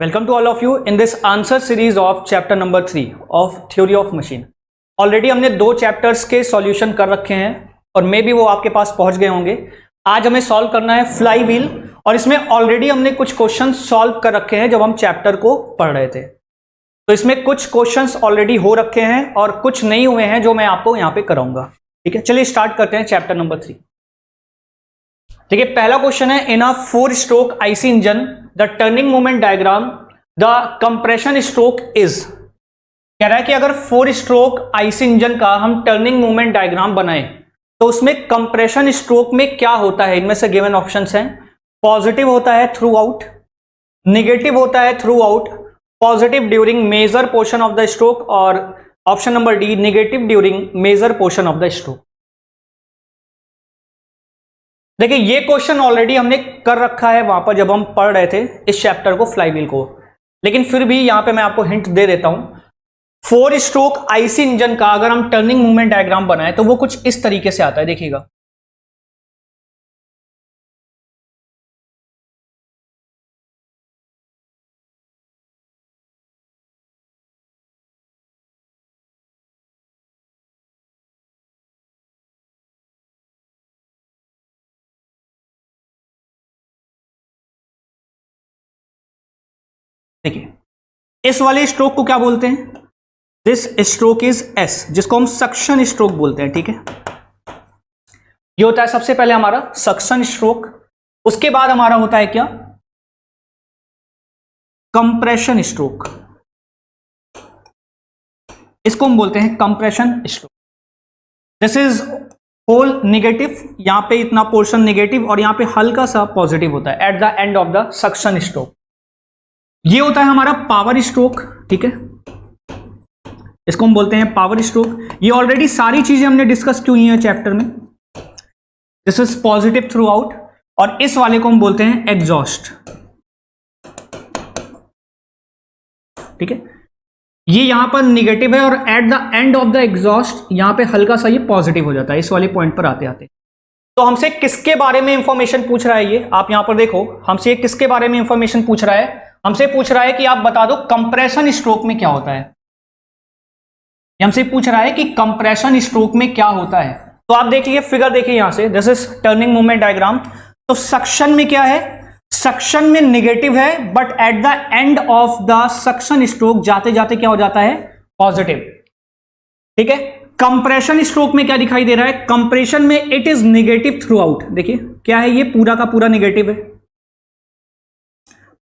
Welcome to all of you in this answer series of chapter number 3 of theory of machine. Already हमने 2 chapters के solution कर रखे हैं और may be वो आपके पास पहुंच गए होंगे। आज हमें सॉल्व करना है फ्लाई व्हील और इसमें ऑलरेडी हमने कुछ क्वेश्चन सॉल्व कर रखे हैं जब हम चैप्टर को पढ़ रहे थे। तो इसमें कुछ क्वेश्चंस ऑलरेडी हो रखे हैं और कुछ नहीं हुए हैं जो मैं आपको यहाँ पे कराऊंगा। ठीक है, चलिए स्टार्ट करते हैं चैप्टर नंबर 3। देखिए पहला क्वेश्चन है, इन अ 4 stroke IC engine the turning moment diagram the compression stroke is. कह रहा है कि अगर 4 स्ट्रोक आईसी इंजन का हम टर्निंग मोमेंट डायग्राम बनाएं तो उसमें कंप्रेशन स्ट्रोक में क्या होता है। इनमें से गिवन ऑप्शंस हैं, पॉजिटिव होता है थ्रू आउट, निगेटिव होता है throughout, positive during major portion of the stroke और option number D negative during major portion of the stroke. देखिए ये क्वेश्चन ऑलरेडी हमने कर रखा है वहां पर जब हम पढ़ रहे थे इस चैप्टर को फ्लाईव्हील को, लेकिन फिर भी यहां पे मैं आपको हिंट दे देता हूं। 4 स्ट्रोक आईसी इंजन का अगर हम टर्निंग मूवमेंट डायग्राम बनाए तो वो कुछ इस तरीके से आता है, देखिएगा। देखिए इस वाले स्ट्रोक को क्या बोलते हैं, दिस स्ट्रोक इज एस, जिसको हम सक्शन स्ट्रोक बोलते हैं। ठीक है, ये होता है सबसे पहले हमारा सक्शन स्ट्रोक, उसके बाद हमारा होता है क्या, कंप्रेशन स्ट्रोक। इसको हम बोलते हैं compression stroke. This is whole negative, यहां पे इतना पोर्शन निगेटिव और यहां पे हल्का सा पॉजिटिव होता है at the end of the suction stroke. ये होता है हमारा पावर स्ट्रोक। ठीक है, इसको हम बोलते हैं पावर स्ट्रोक। ये ऑलरेडी सारी चीजें हमने डिस्कस की हुई हैं चैप्टर में। This is positive through out और इस वाले को हम बोलते हैं एग्जॉस्ट। ठीक है, ये यहां पर निगेटिव है और at the end of the exhaust यहां पे हल्का सा ये पॉजिटिव हो जाता है इस वाले पॉइंट पर आते आते। तो हमसे किसके बारे में इंफॉर्मेशन पूछ रहा है ये, आप यहां पर देखो, हमसे ये किसके बारे में इंफॉर्मेशन पूछ रहा है, हमसे पूछ रहा है कि आप बता दो कंप्रेशन स्ट्रोक में क्या होता है। हमसे पूछ रहा है कि कंप्रेशन स्ट्रोक में क्या होता है। तो आप देखिए फिगर देखिए यहां से, this is turning movement diagram. तो सक्शन में क्या है, सक्शन में निगेटिव है but at the end of the suction stroke जाते जाते क्या हो जाता है, पॉजिटिव। ठीक है, कंप्रेशन स्ट्रोक में क्या दिखाई दे रहा है, कंप्रेशन में it is negative through out. देखिए क्या है, ये पूरा का पूरा निगेटिव है,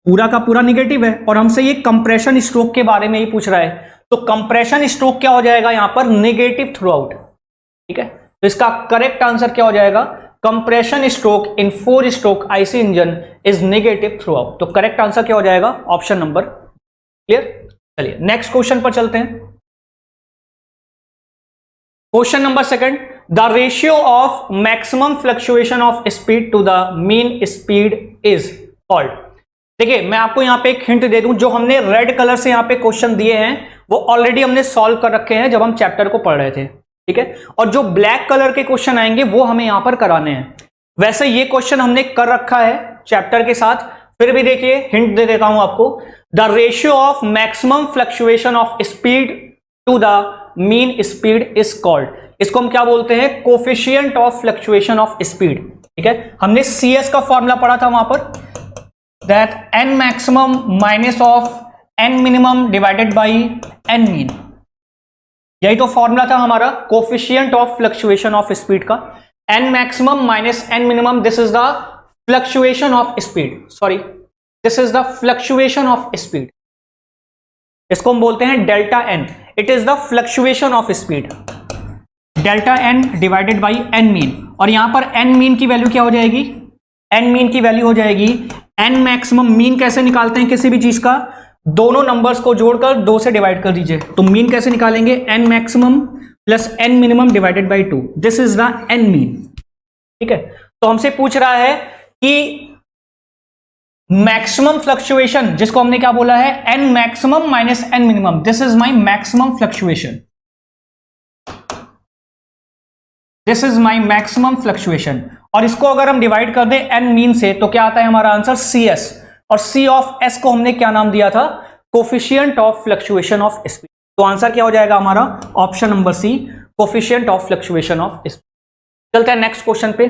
पूरा का पूरा निगेटिव है और हमसे ये कंप्रेशन स्ट्रोक के बारे में ही पूछ रहा है। तो कंप्रेशन स्ट्रोक क्या हो जाएगा यहां पर, निगेटिव थ्रू आउट। ठीक है, तो इसका करेक्ट आंसर क्या हो जाएगा, compression stroke in 4 stroke IC engine is negative throughout. तो करेक्ट आंसर क्या हो जाएगा, ऑप्शन नंबर। क्लियर। चलिए नेक्स्ट क्वेश्चन पर चलते हैं। Question number 2, the ratio of maximum fluctuation of speed to the mean speed is called. देखिए मैं आपको यहां पे एक हिंट दे दूं, जो हमने रेड कलर से यहां पे क्वेश्चन दिए हैं वो ऑलरेडी हमने सॉल्व कर रखे हैं जब हम चैप्टर को पढ़ रहे थे। ठीक है, और जो ब्लैक कलर के क्वेश्चन आएंगे वो हमें यहां पर कराने हैं। वैसे ये क्वेश्चन हमने कर रखा है चैप्टर के साथ, फिर भी देखिए हिंट दे देता हूं आपको। The ratio of maximum fluctuation of speed to the mean speed is called. इसको हम क्या बोलते हैं, coefficient of fluctuation of speed. ठीक है, हमने CS का फॉर्मूला पढ़ा था वहां पर, that n maximum minus of n minimum divided by n mean। यही तो फॉर्मूला था हमारा coefficient of fluctuation of speed का, n maximum minus n minimum, this is the fluctuation of speed, sorry this is the fluctuation of speed. इसको हम बोलते हैं delta n, it is the fluctuation of speed, delta n divided by n mean. और यहां पर n mean की value क्या हो जाएगी, n मीन की वैल्यू हो जाएगी n मैक्सिमम। मीन कैसे निकालते हैं किसी भी चीज का, दोनों नंबर्स को जोड़कर 2 से डिवाइड कर दीजिए। तो मीन कैसे निकालेंगे, n maximum plus n minimum divided by 2, this is the n mean. ठीक है, तो हमसे पूछ रहा है कि मैक्सिमम फ्लक्चुएशन, जिसको हमने क्या बोला है, n maximum minus n minimum, this is my maximum fluctuation, this is my maximum fluctuation. और इसको अगर हम डिवाइड कर दें n मीन से तो क्या आता है हमारा आंसर, CS। और सी ऑफ एस को हमने क्या नाम दिया था, coefficient of fluctuation of speed. तो आंसर क्या हो जाएगा हमारा, option number C, coefficient of fluctuation of speed. चलते हैं नेक्स्ट क्वेश्चन पे।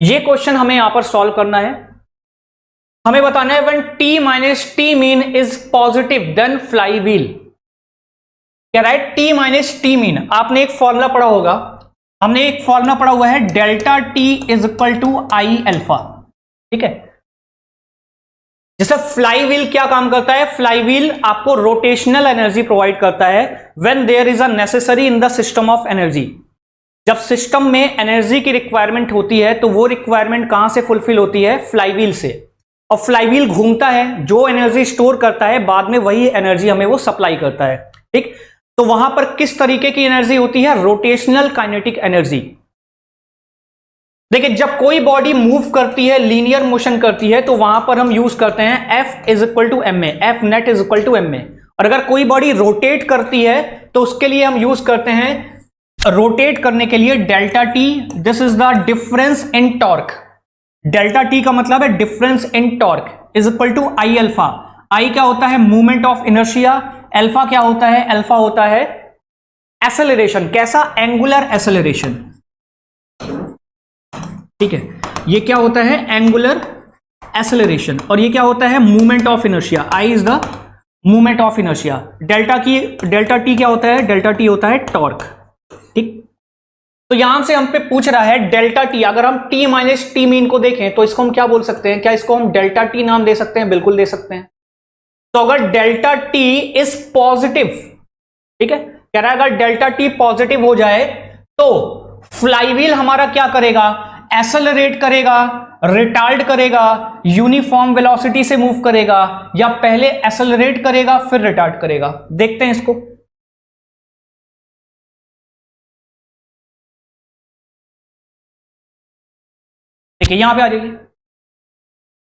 ये क्वेश्चन हमें यहां पर सॉल्व करना है। हमें बताना है when T minus T mean is positive then flywheel. क्या right, T minus T mean, आपने एक फॉर्मूला पढ़ा होगा, हमने एक फॉर्मूला पढ़ा हुआ है delta T is equal to I alpha, ठीक है। जैसे फ्लाई व्हील क्या काम करता है, फ्लाई व्हील आपको रोटेशनल एनर्जी प्रोवाइड करता है when there is a necessary in the system of energy. जब सिस्टम में एनर्जी की रिक्वायरमेंट होती है तो वो रिक्वायरमेंट कहां से फुलफिल होती है, फ्लाई व्हील से। और फ्लाई व्हील घूमता है, जो एनर्जी स्टोर करता है बाद में वही एनर्जी हमें वो सप्लाई करता है, ठीक। तो वहां पर किस तरीके की एनर्जी होती है, रोटेशनल काइनेटिक एनर्जी। देखिए जब कोई बॉडी मूव करती है, लीनियर मोशन करती है, तो वहां पर हम यूज करते हैं F is equal to M A, F net is equal to M A. और अगर कोई बॉडी रोटेट करती है तो उसके लिए हम यूज करते हैं, रोटेट करने के लिए delta T, this is the difference in torque. Delta T का मतलब है difference in torque is equal to I alpha. I क्या होता है, मूवमेंट ऑफ इनर्शिया, अल्फा क्या होता है, अल्फा होता है एक्सेलरेशन। कैसा, एंगुलर एक्सेलरेशन, ठीक है। ये क्या होता है, एंगुलर एक्सेलरेशन। और ये क्या होता है, movement of inertia, I is the movement of inertia. Delta T क्या होता है, डेल्टा टी होता है टॉर्क, ठीक। तो यहां से हम पे पूछ रहा है डेल्टा टी, अगर हम टी माइनस टी मीन को देखें तो इसको हम क्या बोल सकते हैं, क्या इसको हम डेल्टा टी नाम दे सकते हैं, बिल्कुल दे सकते हैं। तो अगर डेल्टा टी इज पॉजिटिव, ठीक है, कह रहा है अगर डेल्टा टी पॉजिटिव हो जाए तो फ्लाईव्हील हमारा क्या करेगा, एक्सेलरेट करेगा, रिटार्ड करेगा, यूनिफॉर्म वेलोसिटी से मूव करेगा, या पहले एक्सेलरेट करेगा फिर रिटार्ड करेगा। देखते हैं इसको। देखिए यहां पे आ जाइए।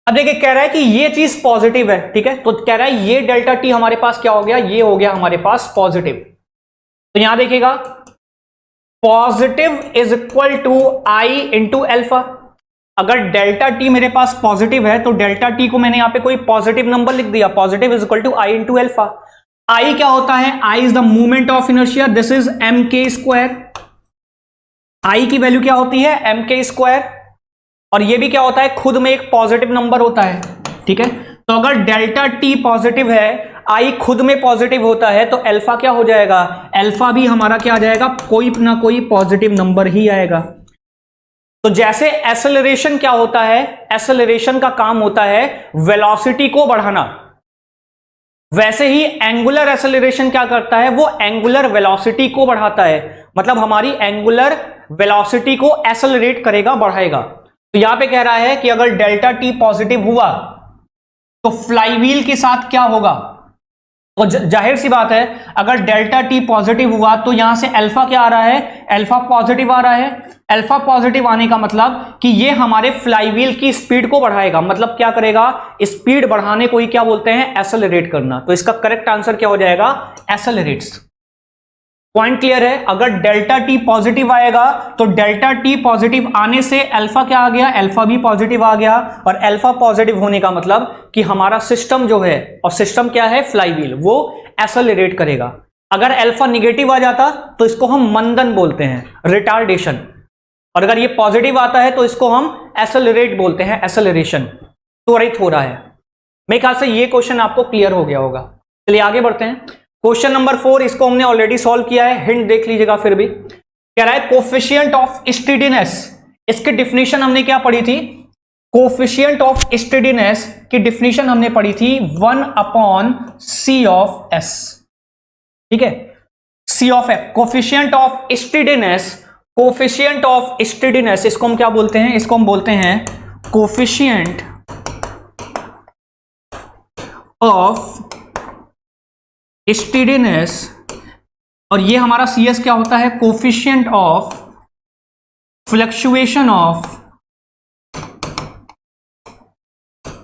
अब देखिए कह रहा है कि ये चीज पॉजिटिव है, ठीक है, तो कह रहा है ये डेल्टा टी हमारे पास क्या हो गया, ये हो गया हमारे पास पॉजिटिव। तो यहां देखिएगा positive is equal to I into alpha. अगर डेल्टा टी मेरे पास पॉजिटिव है तो डेल्टा टी को मैंने यहां पे कोई पॉजिटिव नंबर लिख दिया, positive is equal to I into alpha. I क्या होता है, I is the movement of inertia, this is M K square. I की वैल्यू क्या होती है, एम के स्क्वायर। और ये भी क्या होता है, खुद में एक पॉजिटिव नंबर होता है, ठीक है। तो अगर डेल्टा टी पॉजिटिव है, आई खुद में पॉजिटिव होता है, तो अल्फा क्या हो जाएगा, अल्फा भी हमारा क्या आ जाएगा, कोई ना कोई पॉजिटिव नंबर ही आएगा। तो जैसे एक्सेलरेशन क्या होता है, एक्सेलरेशन का काम होता है वेलोसिटी को बढ़ाना, वैसे ही एंगुलर एक्सेलरेशन क्या करता है, वो एंगुलर वेलोसिटी को बढ़ाता है। मतलब हमारी एंगुलर वेलोसिटी को एक्सेलरेट करेगा, बढ़ाएगा। तो यहां पे कह रहा है कि अगर डेल्टा टी पॉजिटिव हुआ तो फ्लाईव्हील के साथ क्या होगा, तो जाहिर सी बात है अगर डेल्टा टी पॉजिटिव हुआ तो यहां से अल्फा क्या आ रहा है, अल्फा पॉजिटिव आ रहा है। अल्फा पॉजिटिव आने का मतलब कि ये हमारे फ्लाईव्हील की स्पीड को बढ़ाएगा, मतलब क्या करेगा, स्पीड बढ़ाने को ही क्या बोलते हैं, एक्सेलरेट करना। तो इसका करेक्ट आंसर क्या हो जाएगा, एक्सेलरेट्स। पॉइंट क्लियर है। अगर डेल्टा टी पॉजिटिव आएगा तो डेल्टा टी पॉजिटिव आने से अल्फा क्या आ गया, अल्फा भी पॉजिटिव आ गया। और अल्फा पॉजिटिव होने का मतलब कि हमारा सिस्टम जो है, और सिस्टम क्या है, फ्लाईव्हील, वो एक्सेलरेट करेगा। अगर अल्फा निगेटिव आ जाता तो इसको हम मंदन बोलते हैं, रिटार्डेशन। और अगर ये पॉजिटिव आता है तो इसको हम एक्सेलरेट बोलते हैं, एक्सेलरेशन, त्वरित हो रहा है। मेरे ख्याल से ये क्वेश्चन आपको क्लियर हो गया होगा। चलिए आगे बढ़ते हैं। क्वेश्चन नंबर 4, इसको हमने ऑलरेडी सॉल्व किया है, हिंट देख लीजिएगा फिर भी। कह रहा है कोफिशिएंट ऑफ स्टेडीनेस, इसकी डिफिनीशन हमने क्या पढ़ी थी, कोफिशिएंट ऑफ स्टेडीनेस की डिफिनीशन हमने पढ़ी थी 1/c ऑफ s, ठीक है, c of f। Coefficient of steadiness, coefficient of steadiness इसको हम क्या बोलते हैं, इसको हम बोलते हैं कोफिशिएंट ऑफ स्टेडीनेस। और ये हमारा CS क्या होता है, coefficient of fluctuation of,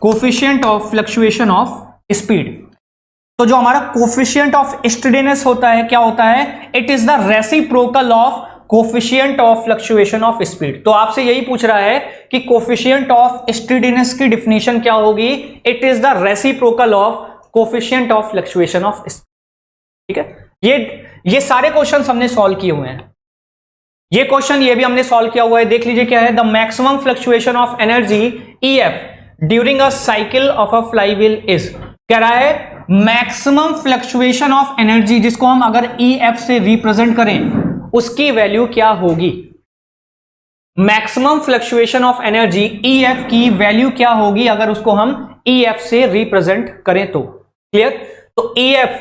coefficient of fluctuation of speed. तो जो हमारा कोफिशिएंट ऑफ स्टेडीनेस होता है क्या होता है, it is the reciprocal of coefficient of fluctuation of speed. तो आपसे यही पूछ रहा है कि कोफिशिएंट ऑफ स्टीडीनेस की डिफिनेशन क्या होगी? It is the reciprocal of coefficient of fluctuation of speed. ठीक है, ये सारे क्वेश्चंस हमने सॉल्व किए हुए हैं। ये क्वेश्चन ये भी हमने सॉल्व किया हुआ है। देख लीजिए क्या है, the maximum fluctuation of energy EF during a cycle of a flywheel is. कह रहा है मैक्सिमम फ्लक्चुएशन ऑफ एनर्जी, जिसको हम अगर EF से रिप्रेजेंट करें उसकी वैल्यू क्या होगी? Maximum fluctuation of energy EF की वैल्यू क्या होगी अगर उसको हम EF से रिप्रेजेंट करें तो? क्लियर? तो EF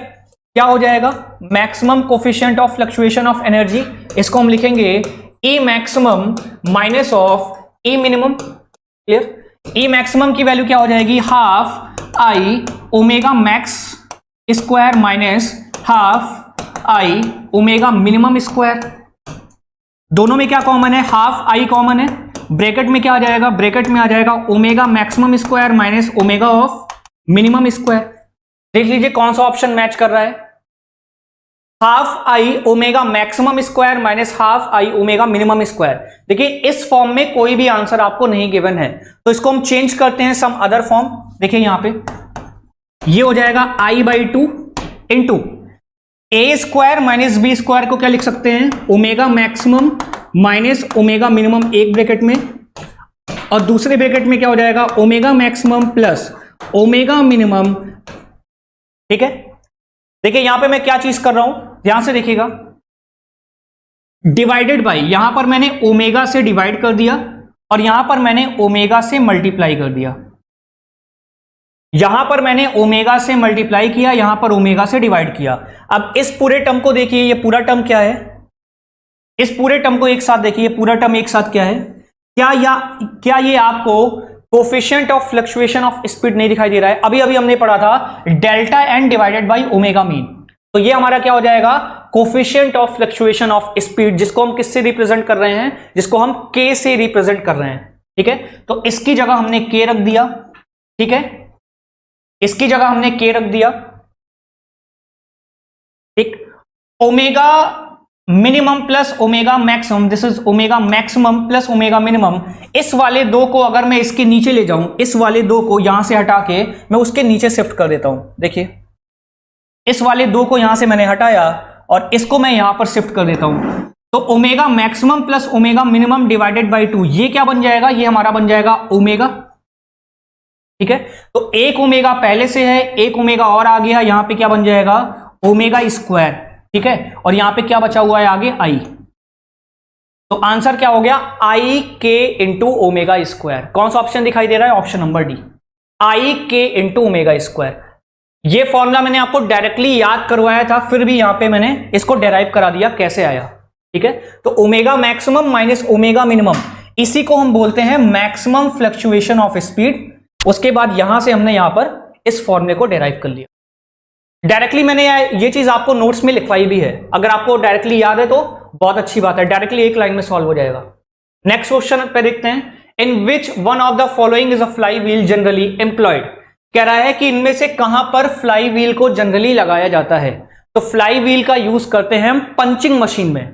क्या हो जाएगा? Maximum coefficient of fluctuation of energy. इसको हम लिखेंगे E maximum minus of E minimum. Clear? E maximum की वैल्यू क्या हो जाएगी? Half I omega max square minus half I omega minimum square. दोनों में क्या कॉमन है? हाफ आई कॉमन है। ब्रैकेट में क्या आ जाएगा? ब्रैकेट में आ जाएगा omega maximum square minus omega of minimum square. देख लीजिए कौन सा ऑप्शन मैच कर रहा है। Half I omega maximum square minus half I omega minimum square. देखिए इस फॉर्म में कोई भी आंसर आपको नहीं गिवन है, तो इसको हम चेंज करते हैं सम अदर फॉर्म। देखिए यहां पे ये हो जाएगा I/2 इंटू ए स्क्वायर माइनस बी स्क्वायर को क्या लिख सकते हैं? Omega maximum minus omega minimum एक ब्रैकेट में, और दूसरे ब्रैकेट में क्या हो जाएगा? Omega maximum plus omega minimum. ठीक है, देखिए यहां पे मैं क्या चीज कर रहा हूं, ध्यान से देखिएगा। डिवाइडेड बाई, यहां पर मैंने ओमेगा से डिवाइड कर दिया और यहां पर मैंने ओमेगा से मल्टीप्लाई कर दिया। यहां पर मैंने ओमेगा से मल्टीप्लाई किया, यहां पर ओमेगा से डिवाइड किया। अब इस पूरे टर्म को देखिए, ये पूरा टर्म क्या है? इस पूरे टर्म को एक साथ देखिए, पूरा टर्म एक साथ क्या है? क्या ये आपको coefficient of fluctuation of speed नहीं दिखाई दे रहा है? अभी अभी हमने पढ़ा था delta N divided by omega mean. तो ये हमारा क्या हो जाएगा? Coefficient of fluctuation of speed, जिसको हम किससे रिप्रेजेंट कर रहे हैं? जिसको हम के से रिप्रेजेंट कर रहे हैं। ठीक है, तो इसकी जगह हमने के रख दिया। ठीक है, इसकी जगह हमने के रख दिया। ठीक, omega minimum plus omega maximum, this is omega maximum plus omega minimum. इस वाले दो को अगर मैं इसके नीचे ले जाऊं, इस वाले दो को यहां से हटा के मैं उसके नीचे शिफ्ट कर देता हूं। देखिए इस वाले दो को यहां से मैंने हटाया और इसको मैं यहां पर शिफ्ट कर देता हूं, तो omega maximum plus omega minimum divided by 2, ये क्या बन जाएगा? ये हमारा बन जाएगा ओमेगा। ठीक है, तो एक ओमेगा पहले से है, एक ओमेगा और आ गया, यहां पे क्या बन जाएगा? Omega square. ठीक है, और यहां पे क्या बचा हुआ है आगे? आई। तो आंसर क्या हो गया? आई के इंटू ओमेगा स्क्वायर। कौन सा ऑप्शन दिखाई दे रहा है? ऑप्शन नंबर डी, आई के इंटू ओमेगा स्क्वायर। ये फॉर्मूला मैंने आपको डायरेक्टली याद करवाया था, फिर भी यहां पे मैंने इसको डेराइव करा दिया कैसे आया। ठीक है, तो omega maximum minus omega minimum, इसी को हम बोलते हैं मैक्सिमम फ्लक्चुएशन ऑफ स्पीड। उसके बाद यहां से हमने यहां पर इस फॉर्मूले को डेराइव कर लिया। डायरेक्टली मैंने ये चीज आपको नोट्स में लिखवाई भी है, अगर आपको डायरेक्टली याद है तो बहुत अच्छी बात है, डायरेक्टली एक लाइन में सॉल्व हो जाएगा। नेक्स्ट क्वेश्चन पे देखते हैं, in which one of the following is a flywheel generally employed. कह रहा है कि इनमें से कहां पर फ्लाई व्हील को जनरली लगाया जाता है? तो फ्लाई व्हील का यूज करते हैं हम पंचिंग मशीन में।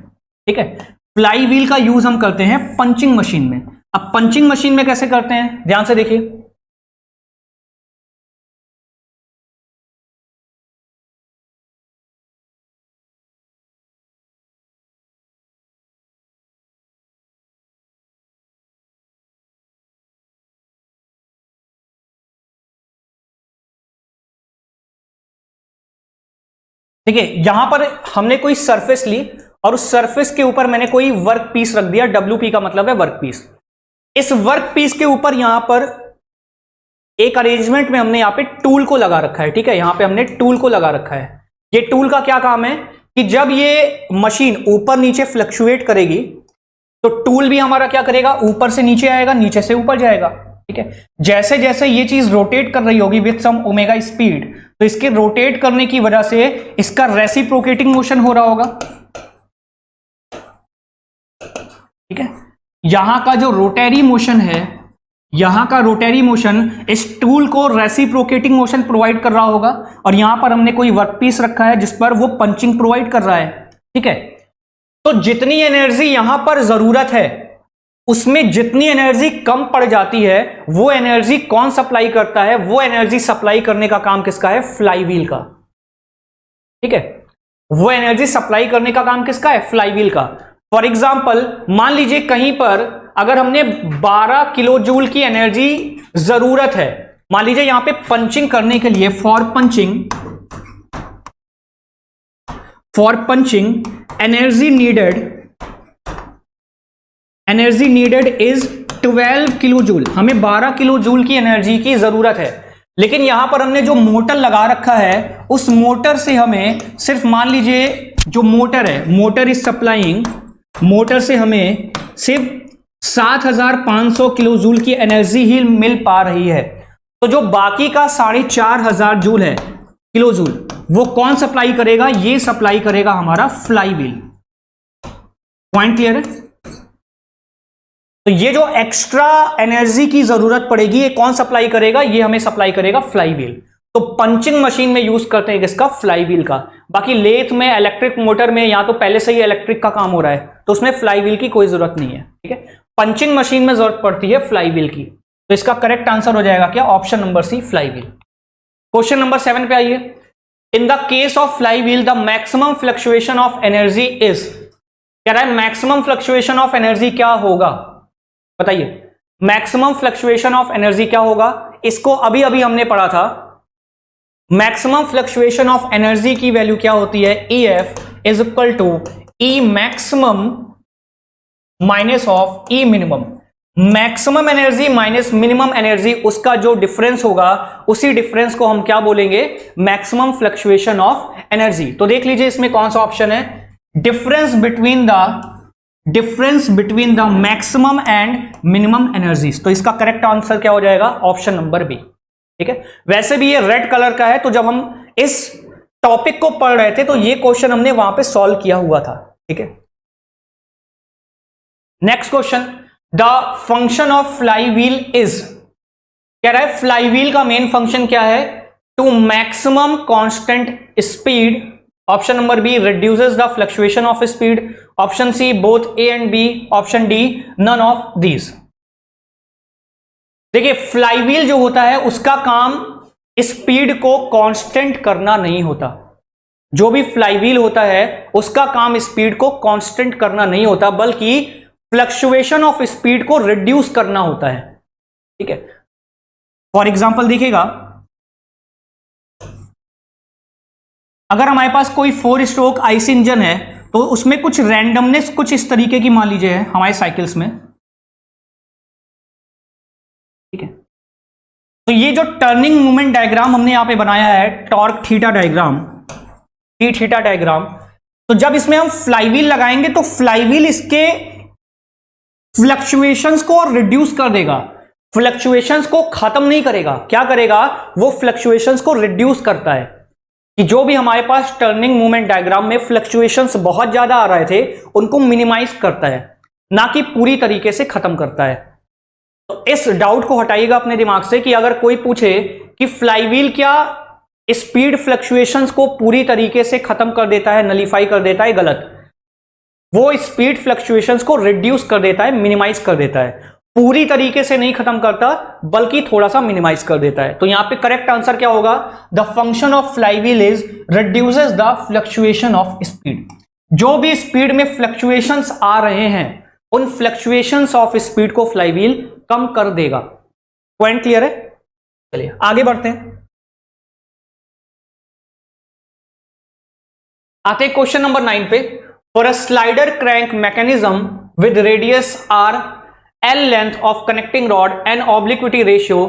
ठीक है, फ्लाई व्हील का यूज हम करते हैं पंचिंग मशीन में। अब पंचिंग मशीन में कैसे करते हैं, ध्यान से देखिए। देखिए यहां पर हमने कोई सरफेस ली और उस सरफेस के ऊपर मैंने कोई वर्क पीस रख दिया। WP का मतलब है वर्क पीस। इस वर्क पीस के ऊपर यहां पर एक अरेंजमेंट में हमने यहां पे टूल को लगा रखा है। ठीक है, यहां पे हमने टूल को लगा रखा है। ये टूल का क्या काम है कि जब ये मशीन ऊपर नीचे फ्लक्चुएट करेगी तो टूल भी हमारा क्या करेगा? ऊपर से नीचे आएगा, नीचे से ऊपर जाएगा। ठीक है, जैसे जैसे ये चीज रोटेट कर रही होगी विथ सम ओमेगा स्पीड, तो इसके रोटेट करने की वजह से इसका रेसिप्रोकेटिंग मोशन हो रहा होगा। ठीक है, यहां का जो रोटरी मोशन है, यहां का रोटरी मोशन इस टूल को रेसिप्रोकेटिंग मोशन प्रोवाइड कर रहा होगा, और यहां पर हमने कोई वर्कपीस रखा है जिस पर वो पंचिंग प्रोवाइड कर रहा है। ठीक है, तो जितनी एनर्जी यहां पर जरूरत है उसमें जितनी एनर्जी कम पड़ जाती है वो एनर्जी कौन सप्लाई करता है? वो एनर्जी सप्लाई करने का काम किसका है? फ्लाईव्हील का। ठीक है, वो एनर्जी सप्लाई करने का काम किसका है? फ्लाईव्हील का। फॉर एग्जाम्पल मान लीजिए कहीं पर अगर हमने 12 किलो जूल की एनर्जी जरूरत है, मान लीजिए यहां पे पंचिंग करने के लिए for punching energy needed is 12 kilo joule. हमें 12 किलो जूल की एनर्जी की जरूरत है, लेकिन यहां पर हमने जो मोटर लगा रखा है उस मोटर से हमें सिर्फ मान लीजिए जो मोटर है, मोटर से हमें सिर्फ 7500 किलो जूल की एनर्जी ही मिल पा रही है। तो जो बाकी का 4500 जूल है, किलो जूल, वो कौन सप्लाई करेगा? ये सप्लाई करेगा हमारा फ्लाईव्हील। पॉइंट क्लियर है? तो ये जो एक्स्ट्रा एनर्जी की जरूरत पड़ेगी ये कौन सप्लाई करेगा? ये हमें सप्लाई करेगा फ्लाईव्हील। तो पंचिंग मशीन में यूज करते हैं किसका? फ्लाईव्हील का। बाकी लेथ में, इलेक्ट्रिक मोटर में या तो पहले से ही इलेक्ट्रिक का काम हो रहा है तो उसमें फ्लाईव्हील की कोई जरूरत नहीं है। ठीक है, पंचिंग मशीन में जरूरत पड़ती है फ्लाईव्हील की। तो इसका करेक्ट आंसर हो जाएगा क्या? Option number C, flywheel. Question number 7 पे आइए। In the case of flywheel the maximum fluctuation of energy is, कह रहा है मैक्सिमम फ्लक्चुएशन ऑफ एनर्जी क्या होगा? बताइए, मैक्सिमम फ्लक्चुएशन ऑफ एनर्जी क्या होगा? इसको अभी अभी हमने पढ़ा था। मैक्सिमम फ्लक्चुएशन ऑफ एनर्जी की वैल्यू क्या होती है? EF is equal to E maximum minus of E minimum. Maximum energy minus minimum energy, उसका जो डिफरेंस होगा उसी डिफरेंस को हम क्या बोलेंगे? Maximum fluctuation of energy. तो देख लीजिए इसमें कौन सा ऑप्शन है? Difference between the maximum and minimum energies. तो इसका करेक्ट आंसर क्या हो जाएगा? Option number B. ठीक है, वैसे भी ये रेड कलर का है, तो जब हम इस टॉपिक को पढ़ रहे थे तो ये क्वेश्चन हमने वहां पे सॉल्व किया हुआ था। ठीक है, next question, the function of flywheel is, कह रहा है फ्लाईव्हील का मेन फंक्शन क्या है? To maximum constant speed. Option number B, reduces the fluctuation of speed. Option C, both A and B. Option D, none of these. देखिए flywheel जो होता है उसका काम स्पीड को कांस्टेंट करना नहीं होता। जो भी फ्लाईव्हील होता है उसका काम स्पीड को कांस्टेंट करना नहीं होता, बल्कि फ्लक्चुएशन ऑफ स्पीड को रिड्यूस करना होता है। ठीक है, फॉर एग्जांपल देखिएगा, अगर हमारे पास कोई 4 स्ट्रोक आईसी इंजन है तो उसमें कुछ रैंडमनेस कुछ इस तरीके की मान लीजिए है हमारे साइकिल्स में। ठीक है, तो ये जो टर्निंग मूवमेंट डायग्राम हमने यहां पे बनाया है, torque theta diagram, T theta diagram, तो जब इसमें हम फ्लाईव्हील लगाएंगे तो फ्लाईव्हील इसके फ्लक्चुएशंस को रिड्यूस कर देगा, फ्लक्चुएशंस को खत्म नहीं करेगा। क्या करेगा? वो फ्लक्चुएशंस को रिड्यूस करता है कि जो भी हमारे पास टर्निंग मूवमेंट डायग्राम में फ्लक्चुएशंस बहुत ज्यादा आ रहे थे उनको मिनिमाइज करता है, ना कि पूरी तरीके से खत्म करता है। तो इस डाउट को हटाइएगा अपने दिमाग से कि अगर कोई पूछे कि फ्लाईव्हील क्या स्पीड फ्लक्चुएशंस को पूरी तरीके से खत्म कर देता है, नलीफाई कर देता है, गलत। वो स्पीड फ्लक्चुएशंस को रिड्यूस कर देता है, मिनिमाइज कर देता है, पूरी तरीके से नहीं खत्म करता बल्कि थोड़ा सा मिनिमाइज कर देता है। तो यहां पे करेक्ट आंसर क्या होगा? The function of flywheel is reduces the fluctuation of speed. जो भी स्पीड में फ्लक्चुएशंस आ रहे हैं उन फ्लक्चुएशंस ऑफ स्पीड को फ्लाईव्हील कम कर देगा। पॉइंट क्लियर है? चलिए आगे बढ़ते हैं। आते क्वेश्चन नंबर 9 पे। For a slider crank mechanism with radius R, L length of connecting rod and obliquity ratio,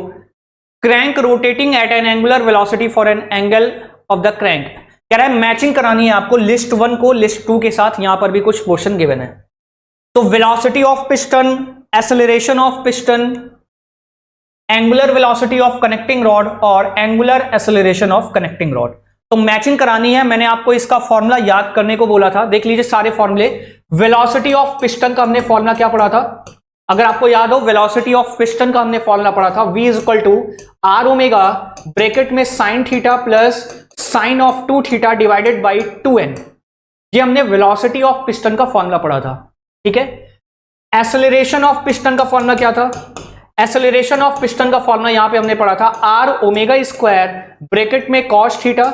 crank rotating at an angular velocity for an angle of the crank। कह रहा है मैचिंग करानी है आपको list 1 को list 2 के साथ। यहां पर भी कुछ पोर्शन गिवन है। तो velocity of piston, acceleration of piston, angular velocity of connecting rod और angular acceleration of connecting rod, तो मैचिंग करानी है। मैंने आपको इसका फॉर्मूला याद करने को बोला था, देख लीजिए सारे फॉर्मूले। वेलोसिटी ऑफ पिस्टन का हमने फॉर्मूला क्या पढ़ा था? अगर आपको याद हो, वेलोसिटी ऑफ पिस्टन का हमने फॉर्मूला पढ़ा था, V is equal to R omega bracket में sine theta plus sine of 2 theta divided by 2n। ये हमने वेलोसिटी ऑफ पिस्टन का फॉर्मूला पढ़ा था, ठीक है। एक्सेलरेशन ऑफ पिस्टन का फॉर्मूला क्या था? एक्सेलरेशन ऑफ पिस्टन का फॉर्मूला यहां पे हमने पढ़ा था आर ओमेगा स्क्वायर ब्रैकेट में cos theta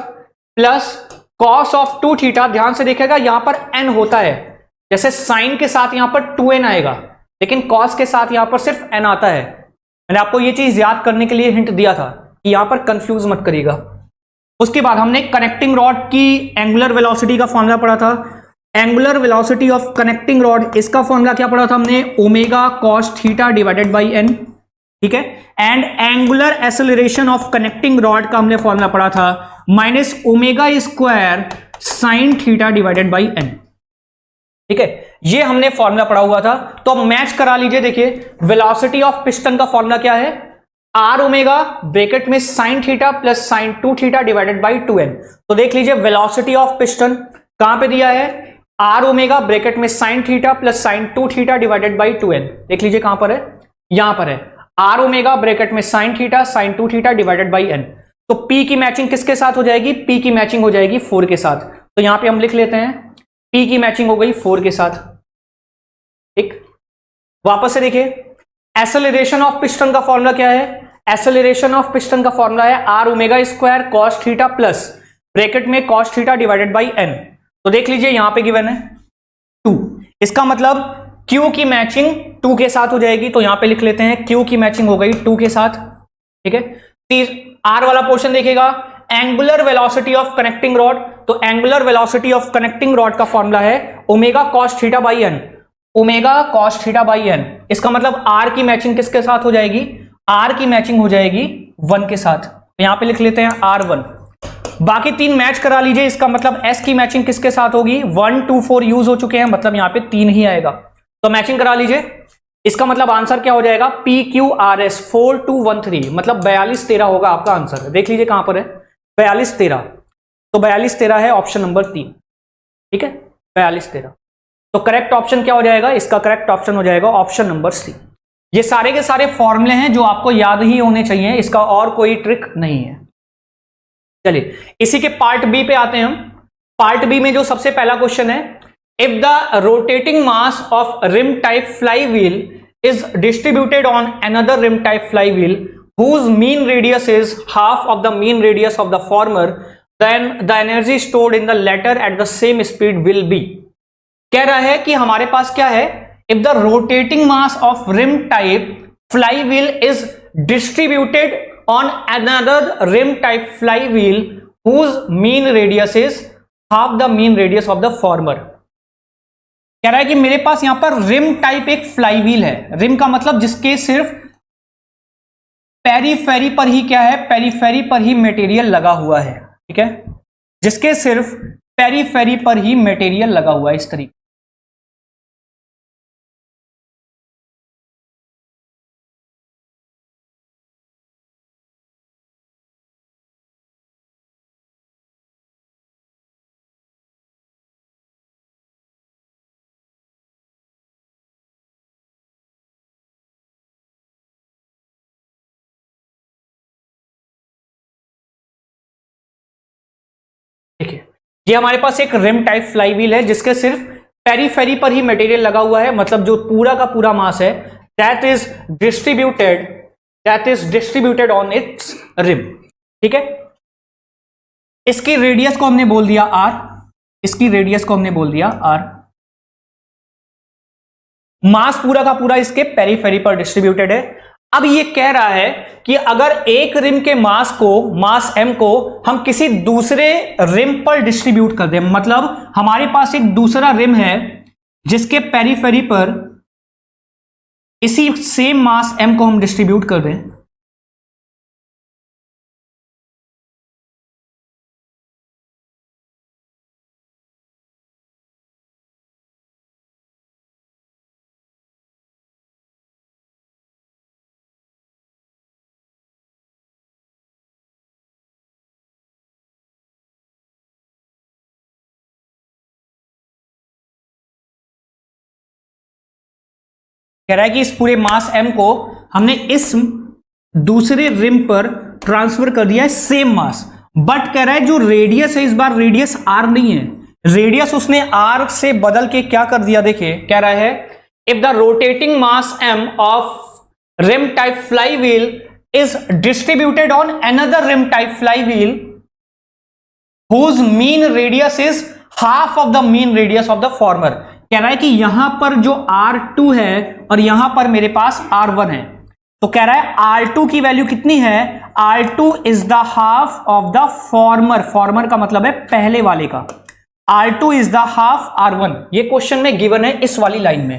plus cos of 2 theta. ध्यान से देखिएगा यहां पर एन होता है, जैसे साइन के साथ यहां पर 2n आएगा, लेकिन कॉस के साथ यहां पर सिर्फ n आता है। मैंने आपको ये चीज याद करने के लिए हिंट दिया था कि यहां पर कंफ्यूज मत करिएगा। उसके बाद हमने कनेक्टिंग रॉड की एंगुलर वेलोसिटी का फॉर्मूला पढ़ा था। Angular velocity of connecting rod, इसका फॉर्मूला क्या पढ़ा था हमने? Omega cos theta divided by N, ठीक है। And angular acceleration of connecting rod का हमने फॉर्मूला पढ़ा था minus omega square sine theta divided by N, ठीक है। ये हमने फॉर्मूला पढ़ा हुआ था। तो अब मैच करा लीजिए। देखिए वेलोसिटी ऑफ पिस्टन का फॉर्मूला क्या है? आर ओमेगा ब्रैकेट में sine theta plus sign 2 theta divided by 2n। तो देख लीजिए वेलोसिटी ऑफ पिस्टन कहां पे दिया है? आर ओमेगा ब्रैकेट में sine theta plus sign 2 theta divided by 2n। देख लीजिए कहां पर है? यहां पर है आर ओमेगा ब्रैकेट में sine theta sine 2 theta divided by n। तो p की मैचिंग किसके साथ हो जाएगी? p की मैचिंग हो जाएगी 4 के साथ। तो यहां पे हम लिख लेते हैं p की मैचिंग हो गई 4 के साथ, ठीक। वापस से देखिए एक्सेलरेशन ऑफ पिस्टन का फॉर्मूला क्या है? एक्सेलरेशन ऑफ पिस्टन का फॉर्मूला है R omega square cos theta plus bracket में cos theta divided by n। तो देख लीजिए यहां पे गिवन है 2, इसका मतलब Q की मैचिंग 2 के साथ हो जाएगी। तो यहां पे लिख लेते हैं Q की मैचिंग हो गई 2 के साथ, ठीक है। R वाला पोर्शन देखेगा angular velocity of connecting rod. तो angular velocity of connecting rod का फॉर्मूला है omega cos theta by n, omega cos theta by n। इसका मतलब R की मैचिंग किसके साथ हो जाएगी? R की मैचिंग हो जाएगी 1 के साथ। तो यहां पे लिख लेते हैं R1। बाकी 3 मैच करा लीजिए। इसका मतलब S की मैचिंग किसके साथ होगी? 1 2 4 यूज हो चुके हैं, मतलब यहां पे 3 ही आएगा। तो मैचिंग करा लीजिए। इसका मतलब आंसर क्या हो जाएगा? PQRS 4213, मतलब 4213 होगा आपका आंसर। देख लीजिए कहां पर है? 4213। तो 4213 है ऑप्शन नंबर 3, ठीक है। 4213। तो करेक्ट ऑप्शन क्या हो जाएगा? इसका करेक्ट ऑप्शन हो जाएगा ऑप्शन नंबर सी। ये सारे के सारे फॉर्मूले हैं जो आपको याद ही होने चाहिए, इसका और कोई ट्रिक नहीं है। चलिए इसी के पार्ट बी पे आते हैं हम। पार्ट बी में जो सबसे पहला क्वेश्चन है, if the rotating mass of rim type flywheel is distributed on another rim type flywheel whose mean radius is half of the mean radius of the former, then the energy stored in the latter at the same speed will be। कह रहा है कि हमारे पास क्या है? if the rotating mass of rim type flywheel is distributed on another rim type flywheel whose mean radius is half the mean radius of the former। कह रहा है कि मेरे पास यहां पर रिम टाइप एक फ्लाईव्हील है। रिम का मतलब जिसके सिर्फ पेरीफेरी पर ही क्या है? पेरीफेरी पर ही मटेरियल लगा हुआ है, ठीक है। जिसके सिर्फ पेरीफेरी पर ही मटेरियल लगा हुआ है, इस तरीके। देखिए ये हमारे पास एक रिम टाइप फ्लाईव्हील है जिसके सिर्फ पेरीफेरी पर ही मटेरियल लगा हुआ है, मतलब जो पूरा का पूरा मास है that is distributed on its rim, ठीक है। इसकी रेडियस को हमने बोल दिया r, इसकी रेडियस को हमने बोल दिया r। मास पूरा का पूरा इसके पेरीफेरी पर डिस्ट्रीब्यूटेड है। अब ये कह रहा है कि अगर एक रिम के मास को, मास m को हम किसी दूसरे रिम पर डिस्ट्रीब्यूट कर दें, मतलब हमारे पास एक दूसरा रिम है जिसके पेरीफेरी पर इसी सेम मास m को हम डिस्ट्रीब्यूट कर दें, कह रहा है कि इस पूरे मास m को हमने इस दूसरे रिम पर ट्रांसफर कर दिया है सेम मास, बट कह रहा है जो रेडियस है इस बार रेडियस r नहीं है, रेडियस उसने आर से बदल के क्या कर दिया, देखिए कह रहा है if the rotating mass m of rim type flywheel is distributed on another rim type flywheel whose mean radius is half of the mean radius of the former। कह रहा है कि यहां पर जो R2 है और यहां पर मेरे पास R1 है, तो कह रहा है R2 की वैल्यू कितनी है, R2 is the half of the farmer, farmer का मतलब है पहले वाले का, R2 is the half R1। ये क्वेश्चन में गिवन है इस वाली लाइन में,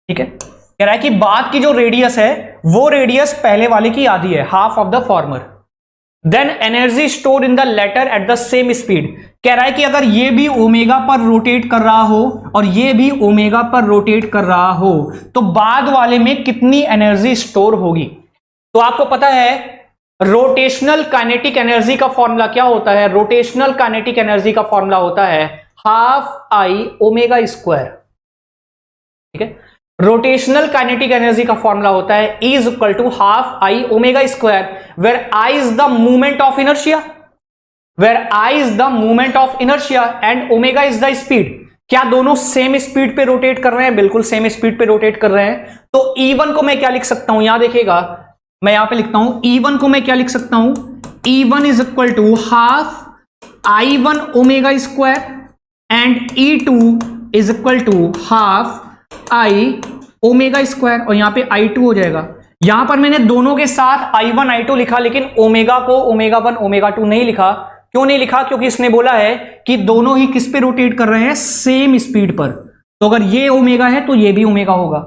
ठीक है। कह रहा है कि बाद की जो रेडियस है वो रेडियस पहले वाले की आधी है, half of the former. Then energy store in the latter at the same speed. कह रहा है कि अगर ये भी ओमेगा पर रोटेट कर रहा हो और ये भी ओमेगा पर रोटेट कर रहा हो तो बाद वाले में कितनी एनर्जी स्टोर होगी। तो आपको पता है रोटेशनल काइनेटिक एनर्जी का फॉर्मूला क्या होता है, रोटेशनल काइनेटिक एनर्जी का फॉर्मूला होता है हाफ आई ओमेगा स्क्वायर, ठीक है। रोटेशनल काइनेटिक एनर्जी का फॉर्मूला होता है E is equal to half I omega square, where I is the movement of inertia, where I is the movement of inertia and omega is the speed. क्या दोनों same speed पे rotate कर रहे हैं, बिल्कुल same speed पे rotate कर रहे हैं। तो E1 को मैं क्या लिख सकता हूं, यहां देखिएगा मैं यहां पे लिखता हूं E1 को मैं क्या लिख सकता हूं, E1 is equal to half I1 omega square and E2 is equal to half I omega square, और यहां पे I2 हो जाएगा। यहां पर मैंने दोनों के साथ I1 I2 लिखा, लेकिन ओमेगा को ओमेगा 1 ओमेगा 2 नहीं लिखा। क्यों नहीं लिखा, क्योंकि इसने बोला है कि दोनों ही किस पे रोटेट कर रहे हैं, सेम स्पीड पर। तो अगर ये ओमेगा है तो ये भी ओमेगा होगा।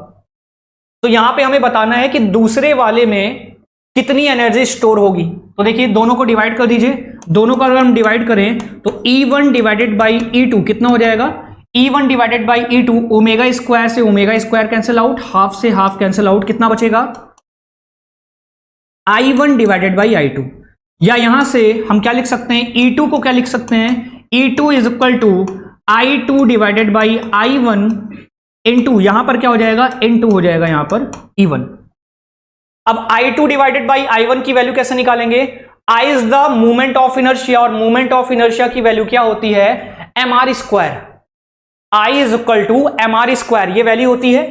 तो यहां पे हमें बताना है कि दूसरे वाले में कितनी एनर्जी स्टोर होगी। तो देखिए दोनों को डिवाइड कर दीजिए, दोनों को अगर हम डिवाइड करें तो E1 डिवाइडेड बाई E2 कितना हो जाएगा, E1 divided by E2, omega square से omega square cancel out, half से हाफ कैंसिल आउट, कितना बचेगा I1 डिवाइडेड बाई I2। या यहां से हम क्या लिख सकते हैं, E2 को क्या लिख सकते हैं, E2 is equal to I2 divided by I1 into, यहां पर क्या हो जाएगा, इंटू हो जाएगा यहां पर E1। अब I2 डिवाइडेड बाई I1 की वैल्यू कैसे निकालेंगे, I is the movement of inertia, और मूवमेंट ऑफ इनर्शिया की वैल्यू क्या होती है, mr square. I is equal to mr square, ये वैल्यू होती है।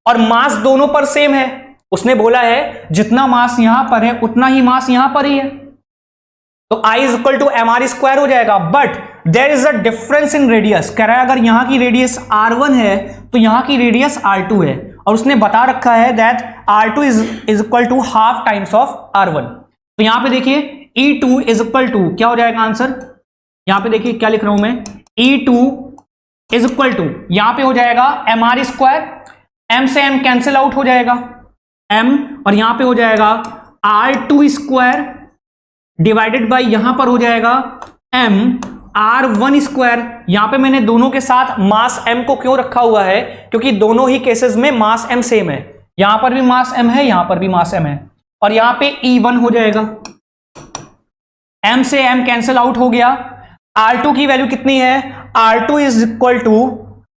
और मास दोनों पर सेम है, उसने बोला है जितना मास यहां पर है उतना ही मास यहां पर ही है, तो I is equal to mr square हो जाएगा। But there is a difference in radius. कह रहा है अगर यहां की रेडियस R1 है तो यहां की रेडियस R2 है, और उसने बता रखा है that R2 is equal to half times of R1। तो यहां पे देखिए E2 इज इक्वल टू क्या हो जाएगा आंसर, यहां पे देखिए क्या लिख रहा हूं मैं, E2 इज इक्वल टू यहां पे हो जाएगा mr स्क्वायर, m से m कैंसिल आउट हो जाएगा m, और यहां पे हो जाएगा R2 स्क्वायर डिवाइडेड बाई यहां पर हो जाएगा m R1 स्क्वायर। यहां पे मैंने दोनों के साथ मास m को क्यों रखा हुआ है, क्योंकि दोनों ही केसेस में मास m सेम है, यहां पर भी मास m है, यहां पर भी मास m है, और यहां पे E1 हो जाएगा, m से m कैंसिल आउट हो गया। R2 की वैल्यू कितनी है, R2 is equal to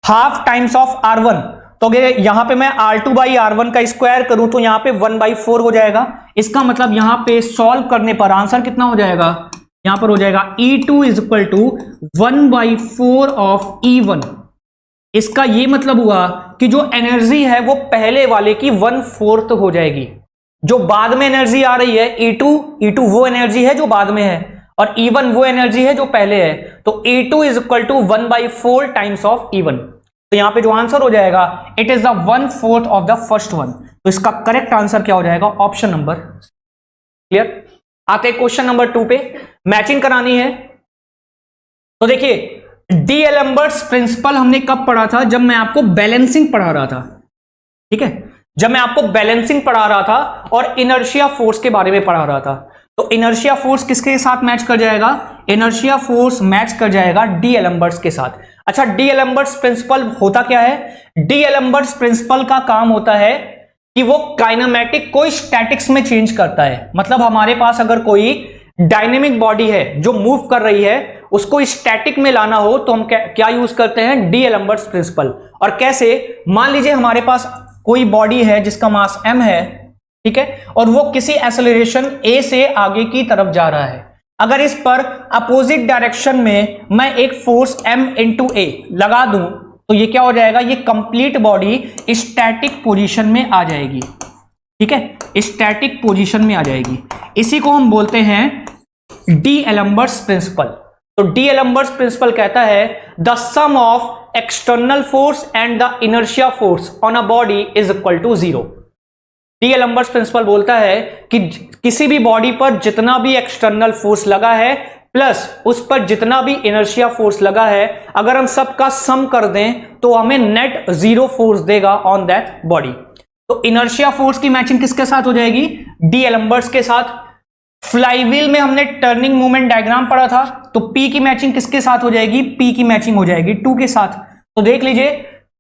half times of R1। तो अगर यहां पे मैं R2 बाई R1 का स्क्वायर करूं तो यहां पे 1/4 हो जाएगा। इसका मतलब यहां पे सॉल्व करने पर आंसर कितना हो जाएगा, यहां पर हो जाएगा E2 is equal to 1/4 of E1। इसका ये मतलब हुआ कि जो एनर्जी है वो पहले वाले की 1/4 हो जाएगी, जो बाद में एनर्जी आ रही है E2 वो एनर्जी है जो बाद में है, और E1 वो एनर्जी है जो पहले है। तो E2 is equal to 1/4 times of E1। तो यहां पे जो आंसर हो जाएगा it is the 1/4 of the first one. तो इसका करेक्ट आंसर क्या हो जाएगा, ऑप्शन नंबर। क्लियर। आते हैं क्वेश्चन नंबर 2 पे, मैचिंग करानी है। तो देखिए डीएलेम्बर्ट्स प्रिंसिपल हमने कब पढ़ा था, जब मैं आपको बैलेंसिंग पढ़ा रहा था, ठीक है, जब मैं आपको बैलेंसिंग पढ़ा रहा था और इनर्शिया फोर्स के बारे में पढ़ा रहा था। तो इनर्शिया फोर्स किसके साथ मैच कर जाएगा, इनर्शिया फोर्स मैच कर जाएगा डीएलेम्बर्ट्स के साथ। अच्छा, डीएलेम्बर्ट्स प्रिंसिपल होता क्या है, डीएलेम्बर्ट्स प्रिंसिपल का काम होता है कि वो काइनेमेटिक को स्टैटिक्स में चेंज करता है। मतलब हमारे पास अगर कोई डायनेमिक बॉडी है जो मूव कर रही है, उसको स्टैटिक में लाना हो तो हम क्या यूज करते हैं, डीएलेम्बर्ट्स प्रिंसिपल। और कैसे, मान लीजिए हमारे पास कोई बॉडी है जिसका मास m है, ठीक है, और वो किसी एक्सेलरेशन a से आगे की तरफ जा रहा है। अगर इस पर अपोजिट डायरेक्शन में मैं एक फोर्स m इंटू ए लगा दूं तो ये क्या हो जाएगा, ये कंप्लीट बॉडी स्टैटिक पोजीशन में आ जाएगी। ठीक है, स्टैटिक पोजीशन में आ जाएगी। इसी को हम बोलते हैं डी एलम्बर्ट्स प्रिंसिपल। तो डी एलम्बर्ट्स प्रिंसिपल कहता है the sum of external force and the inertia force on a body is equal to 0। D'Alembert's principle बोलता है कि किसी भी बॉडी पर जितना भी एक्सटर्नल फोर्स लगा है प्लस उस पर जितना भी इनर्शिया फोर्स लगा है, अगर हम सबका सम कर दें तो हमें नेट 0 फोर्स देगा ऑन दैट बॉडी। तो इनर्शिया फोर्स की मैचिंग किसके साथ हो जाएगी, डी एलम्बर्ट्स के साथ। फ्लाईव्हील में हमने टर्निंग मूवमेंट डायग्राम पढ़ा था, तो P की मैचिंग किसके साथ हो जाएगी, P की मैचिंग हो जाएगी 2 के साथ। तो देख लीजिए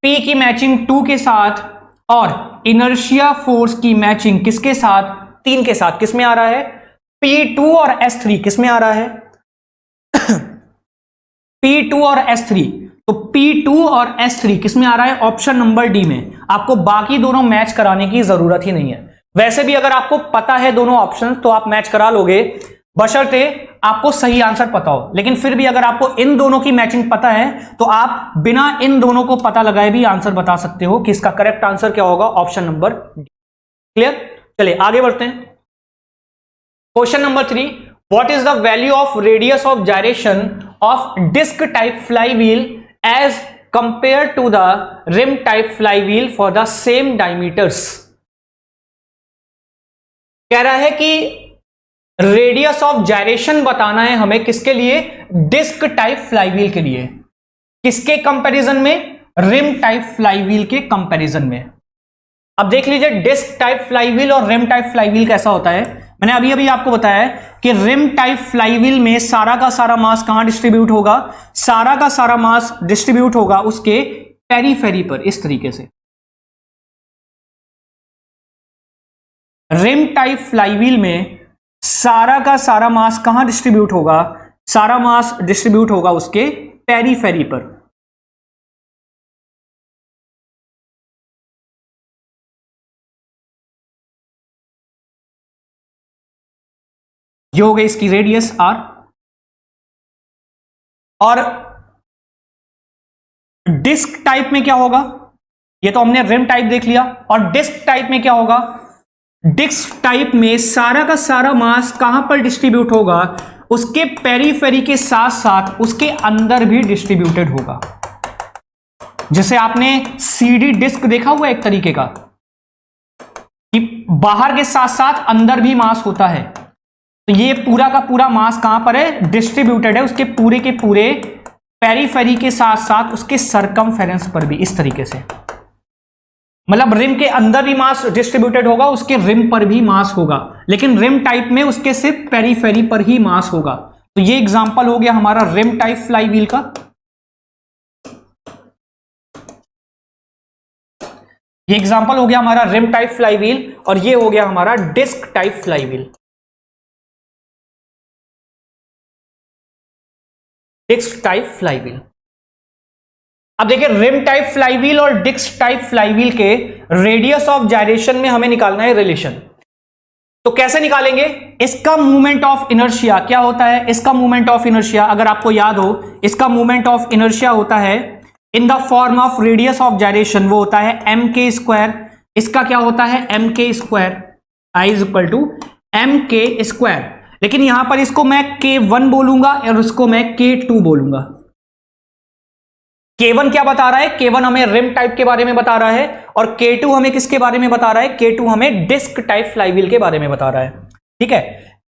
P की मैचिंग 2 के साथ और इनर्शिया फोर्स की मैचिंग किसके साथ, 3 के साथ। किसमें आ रहा है, P2 और S3 किसमें आ रहा है P2 और S3। तो P2 और S3 किसमें आ रहा है, ऑप्शन नंबर डी में। आपको बाकी दोनों मैच कराने की जरूरत ही नहीं है। वैसे भी अगर आपको पता है दोनों ऑप्शन तो आप मैच करा लोगे, बशर्ते आपको सही आंसर पता हो। लेकिन फिर भी अगर आपको इन दोनों की मैचिंग पता है तो आप बिना इन दोनों को पता लगाए भी आंसर बता सकते हो कि इसका करेक्ट आंसर क्या होगा, ऑप्शन नंबर डी। क्लियर, चलिए आगे बढ़ते हैं। Question number 3, what is the value of radius of gyration of disc type flywheel as compare to the rim type flywheel for the same diameters. कह रहा है कि रेडियस ऑफ जायरेशन बताना है हमें, किसके लिए, डिस्क टाइप फ्लाईव्हील के लिए। किसके कंपैरिजन में, रिम टाइप फ्लाईव्हील के कंपैरिजन में। अब देख लीजिए डिस्क टाइप फ्लाईव्हील और रिम टाइप फ्लाईव्हील कैसा होता है। मैंने अभी अभी आपको बताया कि रिम टाइप फ्लाईव्हील में सारा का सारा मास कहां डिस्ट्रीब्यूट होगा, सारा का सारा मास डिस्ट्रीब्यूट होगा उसके पेरीफेरी पर, इस तरीके से। रिम टाइप फ्लाईव्हील में सारा का सारा मास कहां डिस्ट्रीब्यूट होगा, सारा मास डिस्ट्रीब्यूट होगा उसके पेरीफेरी पर। ये हो गई इसकी रेडियस r। और डिस्क टाइप में क्या होगा, ये तो हमने रिम टाइप देख लिया। और डिस्क टाइप में क्या होगा, डिस्क टाइप में सारा का सारा मास कहां पर डिस्ट्रीब्यूट होगा, उसके पेरीफेरी के साथ साथ उसके अंदर भी डिस्ट्रीब्यूटेड होगा। जैसे आपने सीडी डिस्क देखा हुआ एक तरीके का, कि बाहर के साथ साथ अंदर भी मास होता है। तो ये पूरा का पूरा मास कहां पर है, डिस्ट्रीब्यूटेड है उसके पूरे के पूरे पेरीफेरी के साथ साथ उसके सरकमफेरेंस पर भी, इस तरीके से। मतलब रिम के अंदर भी मास डिस्ट्रीब्यूटेड होगा, उसके रिम पर भी मास होगा, लेकिन रिम टाइप में उसके सिर्फ पेरीफेरी पर ही मास होगा। तो ये एग्जांपल हो गया हमारा रिम टाइप फ्लाईव्हील का। ये एग्जांपल हो गया हमारा रिम टाइप फ्लाईव्हील, और ये हो गया हमारा disc type flywheel. Disc type flywheel. अब देखिए रिम टाइप फ्लाईव्हील और डिस्क टाइप फ्लाईव्हील के रेडियस ऑफ जायरेशन में हमें निकालना है रिलेशन। तो कैसे निकालेंगे, इसका मूवमेंट ऑफ इनर्शिया क्या होता है, इसका मूवमेंट ऑफ इनर्शिया अगर आपको याद हो, इसका मूवमेंट ऑफ इनर्शिया होता है in the form of radius of gyration, वो होता है एम के स्क्वायर। इसका क्या होता है, M K square, I is equal to M K square. लेकिन यहां पर इसको मैं K1 बोलूंगा और इसको मैं K2 बोलूंगा। K1 क्या बता रहा है, K1 हमें रिम टाइप के बारे में बता रहा है, और K2 हमें किसके बारे में बता रहा है, K2 हमें डिस्क टाइप फ्लाईव्हील के बारे में बता रहा है। ठीक है,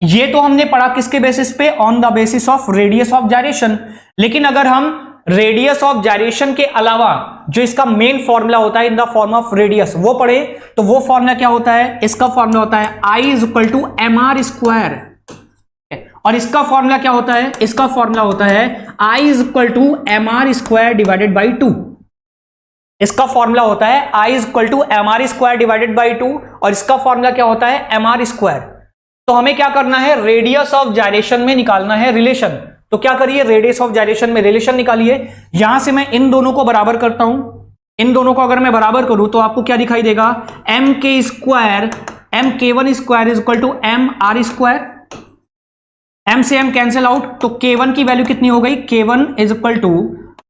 ये तो हमने पढ़ा किसके बेसिस पे, on the basis of radius of gyration. लेकिन अगर हम रेडियस ऑफ जायरेशन के अलावा जो इसका मेन फॉर्मूला होता है in the form of radius वो पढ़े, तो वो फॉर्मूला क्या होता है, इसका फॉर्मूला होता है I is equal to M R square. और इसका फॉर्मूला क्या होता है, इसका फॉर्मूला होता है I is equal to M R square divided by 2। इसका फॉर्मूला होता है I is equal to M R square divided by 2, और इसका फॉर्मूला क्या होता है, एम आर स्क्वायर। तो हमें क्या करना है, रेडियस ऑफ जायरेशन में निकालना है रिलेशन। तो क्या करिए, रेडियस ऑफ जायरेशन में रिलेशन निकालिए। यहां से मैं इन दोनों को बराबर करता हूं, इन दोनों को अगर मैं बराबर करूं तो आपको क्या दिखाई देगा, M K square, M K1 square is equal to M R square. m से m कैंसिल आउट, तो k1 की वैल्यू कितनी हो गई, k1 is equal to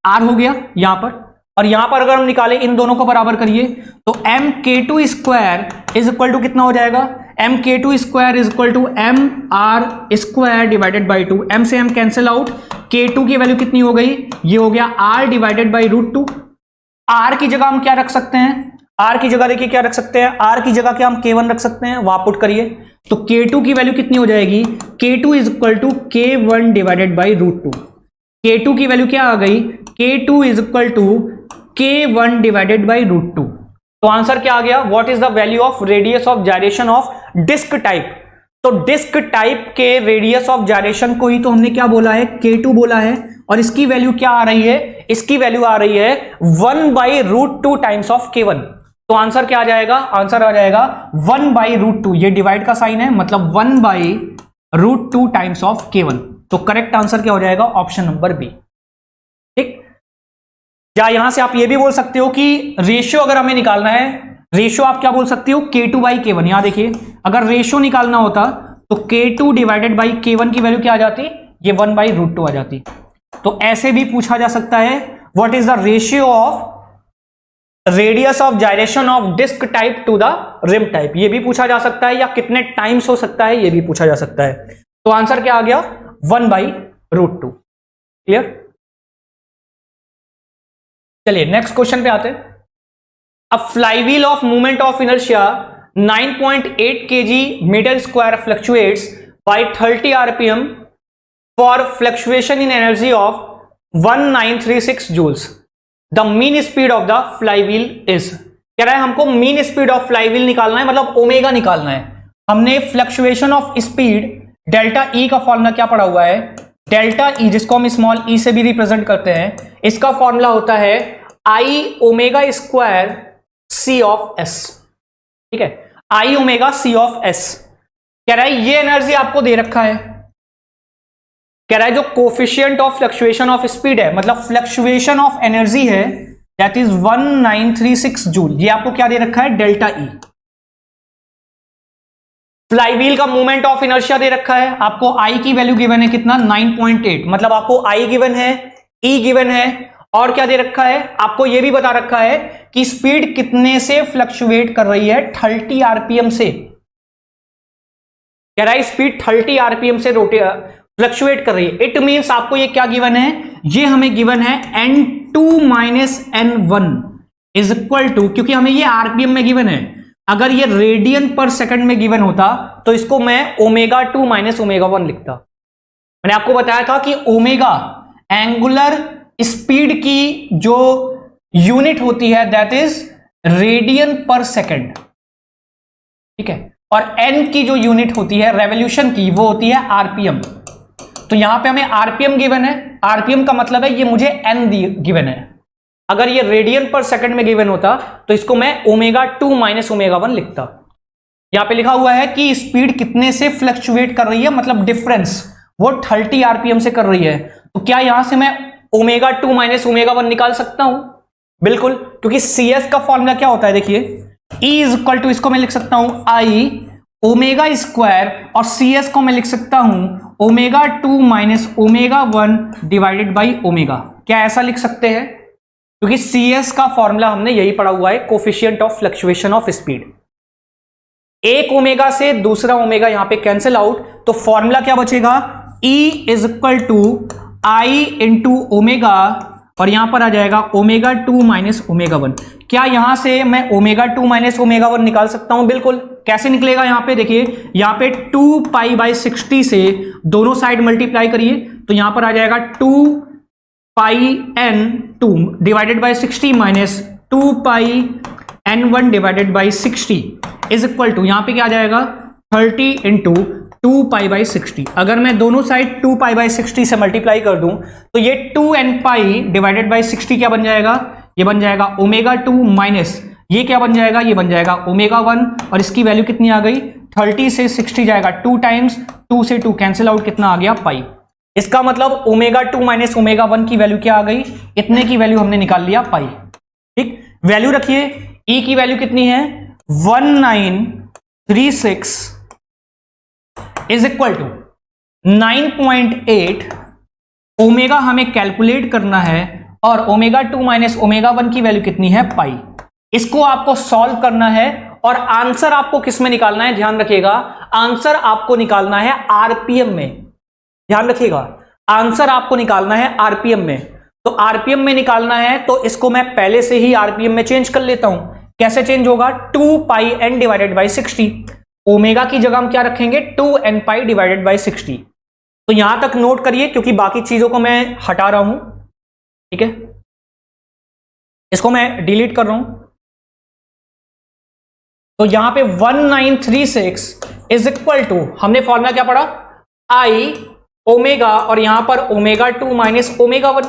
r हो गया यहां पर, और यहां पर अगर हम निकालें इन दोनों को बराबर करिए तो m k2 square is equal to कितना हो जाएगा, m k2 square is equal to m r square divided by 2, m से m कैंसिल आउट, k2 की वैल्यू कितनी हो गई, ये हो गया r डिवाइडेड बाई √2। r की जगह हम क्या रख सकते हैं, r की जगह देखिए क्या रख सकते हैं, r की जगह क्या हम k1 रख सकते हैं, वहां पुट करिए तो k2 की वैल्यू कितनी हो जाएगी, k2 is equal to k1 divided by √2। k2 की वैल्यू क्या आ गई, k2 is equal to k1 divided by √2। तो आंसर क्या आ गया, what is the value of radius of gyration of disc type. तो डिस्क टाइप के रेडियस ऑफ जायरेशन को ही तो हमने क्या बोला है, k2 बोला है, और इसकी वैल्यू क्या आ रही है, इसकी वैल्यू आ रही है 1/√2 टाइम्स ऑफ k1। तो आंसर क्या आ जाएगा, आंसर आ जाएगा 1/√2, ये डिवाइड का साइन है, मतलब 1/√2 टाइम्स ऑफ k1। तो करेक्ट आंसर क्या हो जाएगा, ऑप्शन नंबर बी। ठीक, या यहां से आप ये भी बोल सकते हो कि रेशियो अगर हमें निकालना है, रेशियो आप क्या बोल सकते हो, k2/k1। यहां देखिए अगर रेशियो निकालना होता तो k2 डिवाइडेड बाई k1 की वैल्यू क्या आ जाती, ये 1/√2 आ जाती। तो ऐसे भी पूछा जा सकता है, what is the ratio of radius of gyration of disc type to the rim type, ये भी पूछा जा सकता है, या कितने टाइम्स हो सकता है, ये भी पूछा जा सकता है। तो आंसर क्या आ गया, 1/√2। क्लियर। चलिए नेक्स्ट क्वेश्चन पे आते हैं। A flywheel of movement of inertia 9.8 kg metre square fluctuates by 30 rpm for fluctuation in energy of 1936 joules. The mean speed of the flywheel is. कह रहा है हमको मीन स्पीड ऑफ फ्लाईव्हील निकालना है, मतलब ओमेगा निकालना है। हमने fluctuation of speed delta E का फॉर्मूला क्या पढ़ा हुआ है, डेल्टा ई जिसको हम स्मॉल ई से भी रिप्रेजेंट करते हैं, इसका फॉर्मूला होता है I omega square C of S. ठीक है, I omega C of S. कह रहा है ये एनर्जी आपको दे रखा है, कह रहा है जो coefficient of fluctuation of speed है, मतलब फ्लक्चुएशन ऑफ एनर्जी है, दैट इज 1936 जूल। ये आपको क्या दे रखा है, डेल्टा ई। फ्लाईव्हील का मूवमेंट ऑफ इनर्शिया दे रखा है, आपको आई की वैल्यू गिवन है कितना, 9.8, मतलब आपको आई गिवन है, ई गिवन है, और क्या दे रखा है, आपको यह भी बता रखा है कि स्पीड कितने से फ्लक्चुएट कर रही है, 30 आरपीएम से। कह रहा है स्पीड 30 आरपीएम से फ्लक्चुएट कर रही है। इट मींस आपको ये क्या गिवन है, ये हमें गिवन है n2 - n1 is equal to, क्योंकि हमें ये आरपीएम में गिवन है, अगर ये रेडियन पर सेकंड में गिवन होता तो इसको मैं ω2 - ω1 लिखता। मैंने आपको बताया था कि ओमेगा एंगुलर स्पीड की जो यूनिट होती है दैट इज रेडियन पर सेकंड। ठीक है, और n की जो यूनिट होती है रेवोल्यूशन की, वो होती है आरपीएम। तो यहां पे हमें आरपीएम गिवन है, आरपीएम का मतलब है ये मुझे n गिवन है। अगर ये रेडियन पर सेकंड में गिवन होता तो इसको मैं ω2 - ω1 लिखता। यहां पे लिखा हुआ है कि स्पीड कितने से फ्लक्चुएट कर रही है, मतलब डिफरेंस वो 30 आरपीएम से कर रही है। तो क्या यहां से मैं ω2 - ω1 निकाल सकता हूं, बिल्कुल, क्योंकि CS का फॉर्मूला क्या होता है, देखिए E इज इक्वल टू, इसको मैं लिख सकता हूं I ओमेगा स्क्वायर, और CS को मैं लिख सकता हूं ω2 - ω1 डिवाइडेड बाई ओमेगा। क्या ऐसा लिख सकते हैं, क्योंकि CS का फॉर्मूला हमने यही पढ़ा हुआ है, coefficient of fluctuation of speed. एक ओमेगा से दूसरा ओमेगा यहां पे कैंसिल आउट, तो फॉर्मूला क्या बचेगा, E is equal to I into omega, और यहां पर आ जाएगा ω2 - ω1। क्या यहां से मैं ω2 - ω1 निकाल सकता हूं, बिल्कुल। कैसे निकलेगा, यहां पे देखिए, यहां पे 2π/60 से दोनों साइड मल्टीप्लाई करिए, तो यहां पर आ जाएगा 2πn2 divided by 60 minus 2πn1 divided by 60 is equal to, यहां पे क्या आ जाएगा 30 इंटू 2π/60। अगर मैं दोनों साइड 2π/60 से मल्टीप्लाई कर दूं तो ये 2nπ डिवाइडेड बाई 60 क्या बन जाएगा, ये बन जाएगा ω2 माइनस ये क्या बन जाएगा, ये बन जाएगा ω1, और इसकी वैल्यू कितनी आ गई, 30 से 60 जाएगा 2 टाइम्स, 2 से 2 कैंसिल आउट, कितना आ गया पाई। इसका मतलब ω2 - ω1 की वैल्यू क्या आ गई, इतने की वैल्यू हमने निकाल लिया पाई। ठीक, वैल्यू रखिए, E की वैल्यू कितनी है 1936 इज इक्वल टू, 9.8 ओमेगा हमें कैलकुलेट करना है और ओमेगा 2 माइनस ओमेगा 1 की वैल्यू कितनी है पाई। इसको आपको सॉल्व करना है और आंसर आपको किस में निकालना है, ध्यान रखिएगा, आंसर आपको निकालना है आरपीएम में। ध्यान रखिएगा, आंसर आपको निकालना है आरपीएम में। तो आरपीएम में निकालना है तो इसको मैं पहले से ही आरपीएम में चेंज कर लेता हूं। कैसे चेंज होगा, 2 पाई एन डिवाइडेड बाई 60। ओमेगा की जगह हम क्या रखेंगे, 2 एन पाई डिवाइडेड बाई 60। तो यहां तक नोट करिए क्योंकि बाकी चीजों को मैं हटा रहा हूं, ठीक है, इसको मैं डिलीट कर रहा हूं। तो यहां पे 1936 इज इक्वल टू, हमने फॉर्मूला क्या पढ़ा, आई ओमेगा और यहां पर ओमेगा 2 माइनस ओमेगा 1।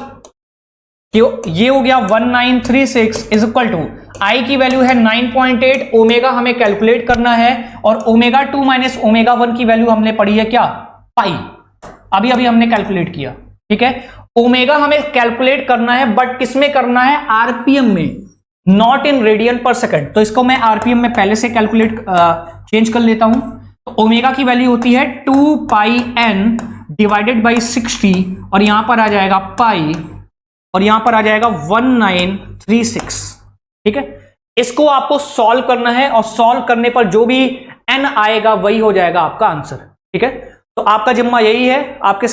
ये हो गया 1936 इज इक्वल टू, आई की वैल्यू है 9.8, ओमेगा हमें कैलकुलेट करना है और ओमेगा 2 माइनस ओमेगा 1 की वैल्यू हमने पढ़ी है क्या, पाई। अभी अभी हमने कैलकुलेट किया, ठीक है। ओमेगा हमें कैलकुलेट करना है बट किसमें करना है, आरपीएम में, नॉट इन रेडियन पर सेकंड। तो इसको मैं आरपीएम में पहले से कैलकुलेट चेंज कर लेता हूं। तो ओमेगा की वैल्यू होती है 2 पाई एन डिवाइडेड बाई 60 और यहां पर आ जाएगा पाई और यहां पर आ जाएगा 1936, ठीक है। इसको आपको सॉल्व करना है और सॉल्व करने पर जो भी एन आएगा वही हो जाएगा आपका आंसर, ठीक है। तो आपका जिम्मा यही है, आपके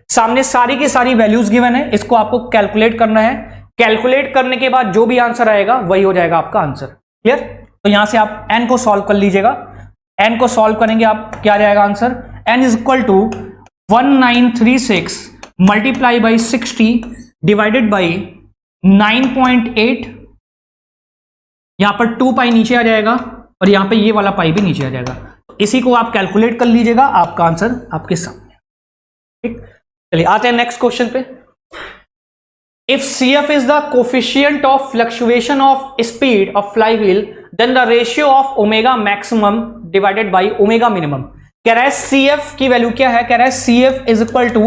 सामने सारी की सारी वैल्यूज गिवन है, इसको आपको कैलकुलेट करना है। कैलकुलेट करने के बाद जो भी आंसर आएगा वही हो जाएगा आपका आंसर, क्लियर। तो यहां से आप एन को सॉल्व कर लीजिएगा। एन को सॉल्व करेंगे आप, क्या आ जाएगा answer, N is equal to 1936 multiply by 60 divided by 9.8, यहां पर 2 पाई नीचे आ जाएगा और यहां पे ये वाला पाई भी नीचे आ जाएगा। इसी को आप कैलकुलेट कर लीजिएगा, आपका आंसर आपके सामने, ठीक। चलिए आते हैं नेक्स्ट क्वेश्चन पे। If CF is the coefficient of fluctuation of speed of flywheel, then the ratio of omega maximum divided by omega minimum। कह रहा है CF की वैल्यू क्या है, कह रहा है CF is equal to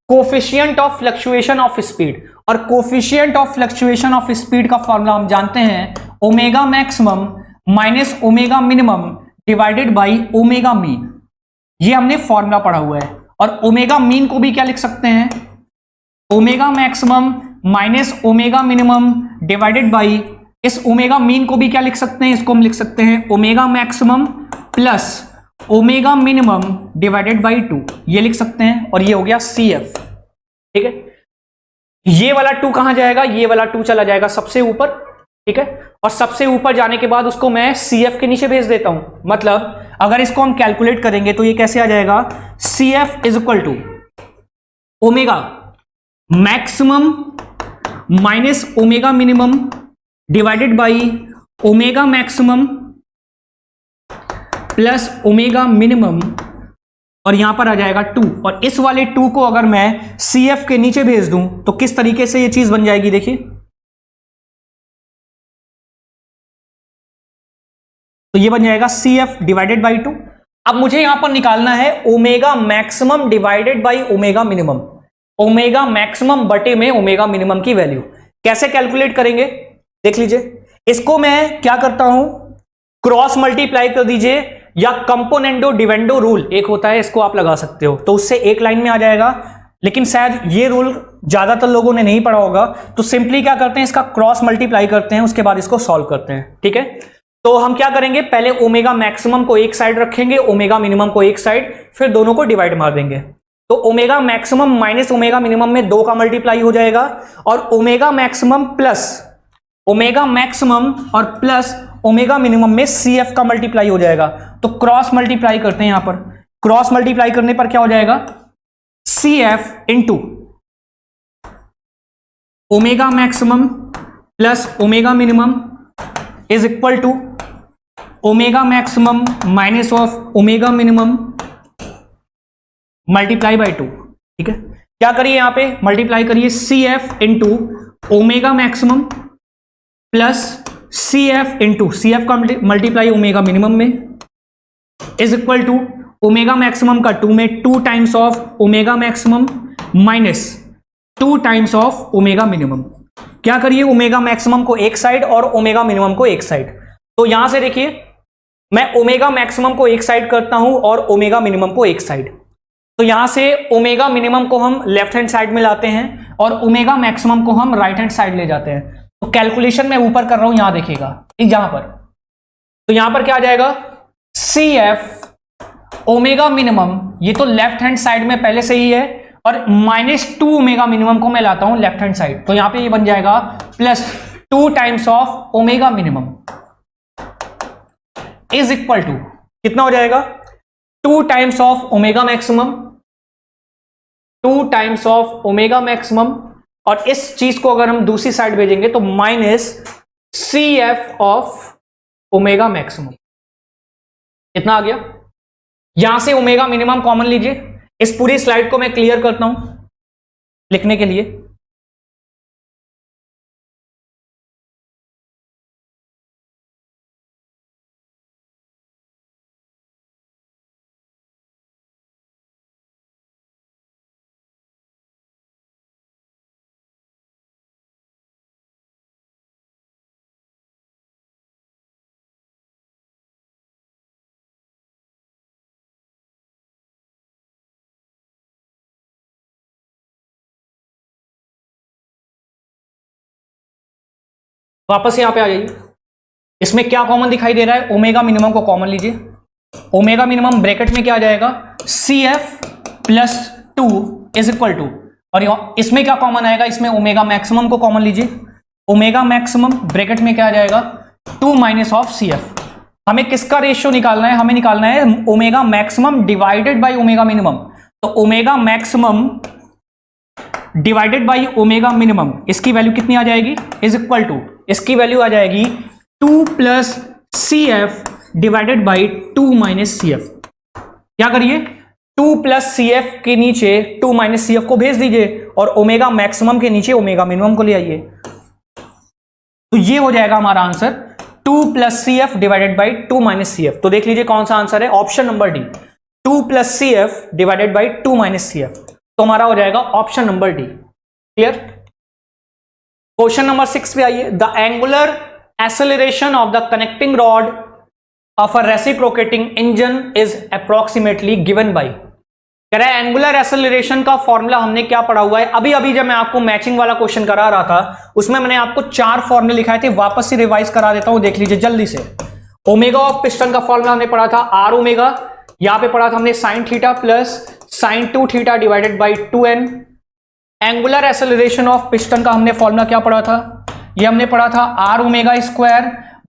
coefficient of fluctuation of speed, और coefficient of fluctuation of speed का फॉर्मूला हम जानते हैं, omega maximum minus omega minimum divided by omega mean. ये हमने फॉर्मूला पढ़ा हुआ है। और ओमेगा मीन को भी क्या लिख सकते हैं, omega maximum minus omega minimum divided by, इस ओमेगा मीन को भी क्या लिख सकते हैं, इसको हम लिख सकते हैं omega maximum plus omega minimum divided by 2, ये लिख सकते हैं। और ये हो गया CF, ठीक है। ये वाला 2 कहां जाएगा, ये वाला 2 चला जाएगा सबसे ऊपर, ठीक है। और सबसे ऊपर जाने के बाद उसको मैं CF के नीचे भेज देता हूं। मतलब अगर इसको हम कैलकुलेट करेंगे तो ये कैसे आ जाएगा, CF is equal to omega maximum minus omega minimum divided by omega maximum plus omega minimum और यहां पर आ जाएगा 2। और इस वाले 2 को अगर मैं CF के नीचे भेज दूं तो किस तरीके से ये चीज बन जाएगी, देखिए। तो ये बन जाएगा CF डिवाइडेड बाई 2। अब मुझे यहां पर निकालना है omega maximum divided by omega minimum, omega maximum बटे में ओमेगा मिनिमम की वैल्यू। कैसे कैलकुलेट करेंगे, देख लीजिए। इसको मैं क्या करता हूं, क्रॉस मल्टीप्लाई कर दीजिए या कंपोनेंडो डिवेंडो रूल एक होता है, इसको आप लगा सकते हो, तो उससे एक लाइन में आ जाएगा। लेकिन शायद ये रूल ज्यादातर लोगों ने नहीं पढ़ा होगा, तो सिंपली क्या करते हैं, इसका क्रॉस मल्टीप्लाई करते हैं, उसके बाद इसको सॉल्व करते हैं, ठीक है। तो हम क्या करेंगे, पहले ओमेगा मैक्सिमम को एक साइड रखेंगे, ओमेगा मिनिमम को एक साइड, फिर दोनों को डिवाइड मार देंगे। तो omega maximum minus omega minimum में 2 का मल्टीप्लाई हो जाएगा और ओमेगा मैक्सिमम और प्लस ओमेगा मिनिमम में CF का मल्टीप्लाई हो जाएगा। तो क्रॉस मल्टीप्लाई करते हैं, यहां पर क्रॉस मल्टीप्लाई करने पर क्या हो जाएगा, CF into omega maximum plus omega minimum is equal to omega maximum minus of omega minimum multiply by 2, ठीक है। क्या करिए, यहां पे मल्टीप्लाई करिए, CF into omega maximum plus CF into CF का मल्टीप्लाई ओमेगा मिनिमम में is equal to omega maximum का 2 में 2 times of omega maximum minus 2 times of omega minimum. क्या करिए, ओमेगा मैक्सिमम को एक साइड और ओमेगा मिनिमम को एक साइड। तो यहां से देखिए, मैं ओमेगा मैक्सिमम को एक साइड करता हूं और ओमेगा मिनिमम को एक साइड। तो यहां से ओमेगा मिनिमम को हम लेफ्ट हैंड साइड में लाते हैं और ओमेगा मैक्सिमम को हम राइट हैंड साइड ले जाते हैं। तो कैलकुलेशन मैं ऊपर कर रहा हूं, यहां देखिएगा, यहां पर, तो यहां पर क्या आ जाएगा, सी एफ ओमेगा मिनिमम, ये तो लेफ्ट हैंड साइड में पहले से ही है, और -2 ओमेगा मिनिमम को मैं लाता हूं लेफ्ट हैंड साइड, तो यहां पे ये बन जाएगा +2 times of omega minimum is equal to कितना हो जाएगा, 2 times of omega maximum, 2 times of omega maximum, और इस चीज को अगर हम दूसरी साइड भेजेंगे तो -CF ऑफ ओमेगा मैक्सिमम। कितना आ गया, यहां से ओमेगा मिनिमम कॉमन लीजिए। इस पूरी स्लाइड को मैं क्लियर करता हूं लिखने के लिए। वापस यहां पे आ जाइए। इसमें क्या कॉमन दिखाई दे रहा है, ओमेगा मिनिमम को कॉमन लीजिए। ओमेगा मिनिमम ब्रैकेट में क्या आ जाएगा, CF + 2 इज इक्वल टू, और इसमें क्या कॉमन आएगा, इसमें ओमेगा मैक्सिमम को कॉमन लीजिए। ओमेगा मैक्सिमम ब्रैकेट में क्या आ जाएगा, 2 - ऑफ CF। हमें किसका रेशियो निकालना है, हमें निकालना है omega maximum divided by omega minimum. तो omega maximum divided by omega minimum, इसकी वैल्यू कितनी आ जाएगी, इज इक्वल टू, इसकी वैल्यू आ जाएगी 2 + CF डिवाइडेड बाई 2 - CF। क्या करिए, 2 + CF के नीचे 2 - CF को भेज दीजिए और ओमेगा मैक्सिमम के नीचे ओमेगा मिनिमम को ले आइए। तो ये हो जाएगा हमारा answer 2 + CF divided by 2 - CF। तो देख लीजिए कौन सा आंसर है, option number D, 2 + CF divided by 2 - CF। तो हमारा हो जाएगा option number D. Clear. Question number 6 पे आइए। The angular acceleration of the connecting rod of a reciprocating engine is approximately given by. कह रहा है एंगुलर एक्सेलरेशन का फॉर्मूला हमने क्या पढ़ा हुआ है, अभी अभी जब मैं आपको मैचिंग वाला क्वेश्चन करा रहा था उसमें मैंने आपको 4 फॉर्मूले लिखाए थे, वापस से रिवाइज करा देता हूं, देख लीजिए जल्दी से। ओमेगा ऑफ पिस्टन का फॉर्मूला हमने पढ़ा था आर ओमेगा, यहां पे पढ़ा था हमने sin theta plus sin 2 theta divided by 2n। Angular acceleration of piston का हमने फॉर्मूला क्या पढ़ा था, ये हमने पढ़ा था आर ओमेगा स्क्वायर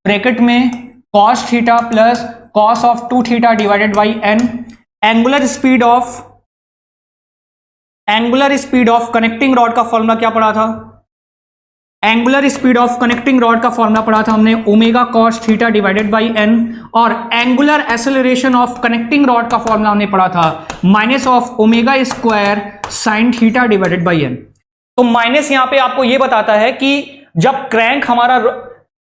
ब्रैकेट में cos theta plus cos of 2 theta divided by n। Angular speed of connecting rod का फॉर्मूला क्या पढ़ा था, angular speed of connecting rod का फॉर्मूला पढ़ा था हमने omega cos theta divided by n। और angular acceleration of connecting rod का फॉर्मूला हमने पढ़ा था minus of omega square sin theta divided by n। तो माइनस यहां पे आपको ये बताता है कि जब क्रैंक हमारा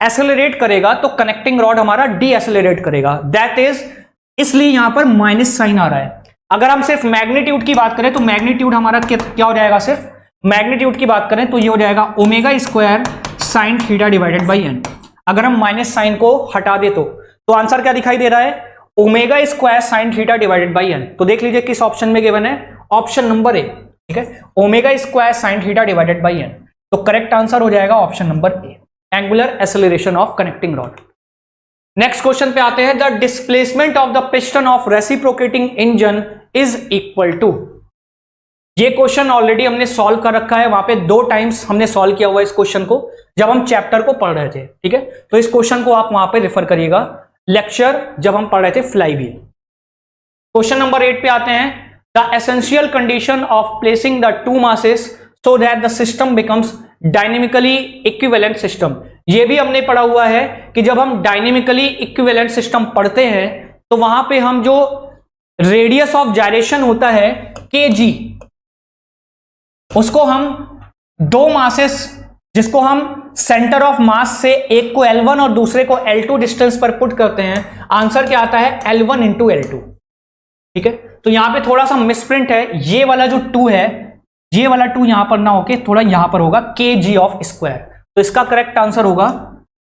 एक्सेलरेट करेगा तो कनेक्टिंग रॉड हमारा डी एक्सेलरेट करेगा, दैट इज, इसलिए यहां पर माइनस साइन आ रहा है। अगर हम सिर्फ मैग्नीट्यूड की बात करें तो मैग्नीट्यूड हमारा क्या हो जाएगा, सिर्फ मैग्नीट्यूड की बात करें तो ये हो जाएगा omega square sin theta divided by n। अगर हम माइनस साइन को हटा दे तो आंसर क्या दिखाई दे रहा है, omega square sin theta divided by n। तो देख लीजिए किस ऑप्शन में गिवन है, ऑप्शन नंबर ए, ठीक है, omega square sin theta divided by n। तो करेक्ट आंसर हो जाएगा option number A, angular acceleration of connecting rod. Next question पे आते हैं। The displacement of the piston of reciprocating engine is equal to. ये question already हमने solve कर रखा है, वहां पे 2 टाइम्स हमने सॉल्व किया हुआ इस क्वेश्चन को जब हम चैप्टर को पढ़ रहे थे, ठीक है। तो इस क्वेश्चन को आप वहां पे रेफर करिएगा, लेक्चर जब हम पढ़ रहे थे फ्लाईव्हील। क्वेश्चन नंबर 8 पे आते हैं। The essential condition of placing the 2 masses so that the system becomes dynamically equivalent system. ये भी हमने पढ़ा हुआ है कि जब हम डायनेमिकली इक्विवेलेंट सिस्टम पढ़ते हैं तो वहां पे हम जो रेडियस ऑफ जायरेशन होता है kg, उसको हम 2 मासेस, जिसको हम सेंटर ऑफ मास से एक को L1 और दूसरे को L2 डिस्टेंस पर पुट करते हैं, आंसर क्या आता है L1 इंटू L2, ठीक है। तो यहां पे थोड़ा सा मिसप्रिंट है, ये वाला जो 2 है, ये वाला 2 यहां पर ना होके थोड़ा यहां पर होगा kg ऑफ स्क्वायर। तो इसका करेक्ट आंसर होगा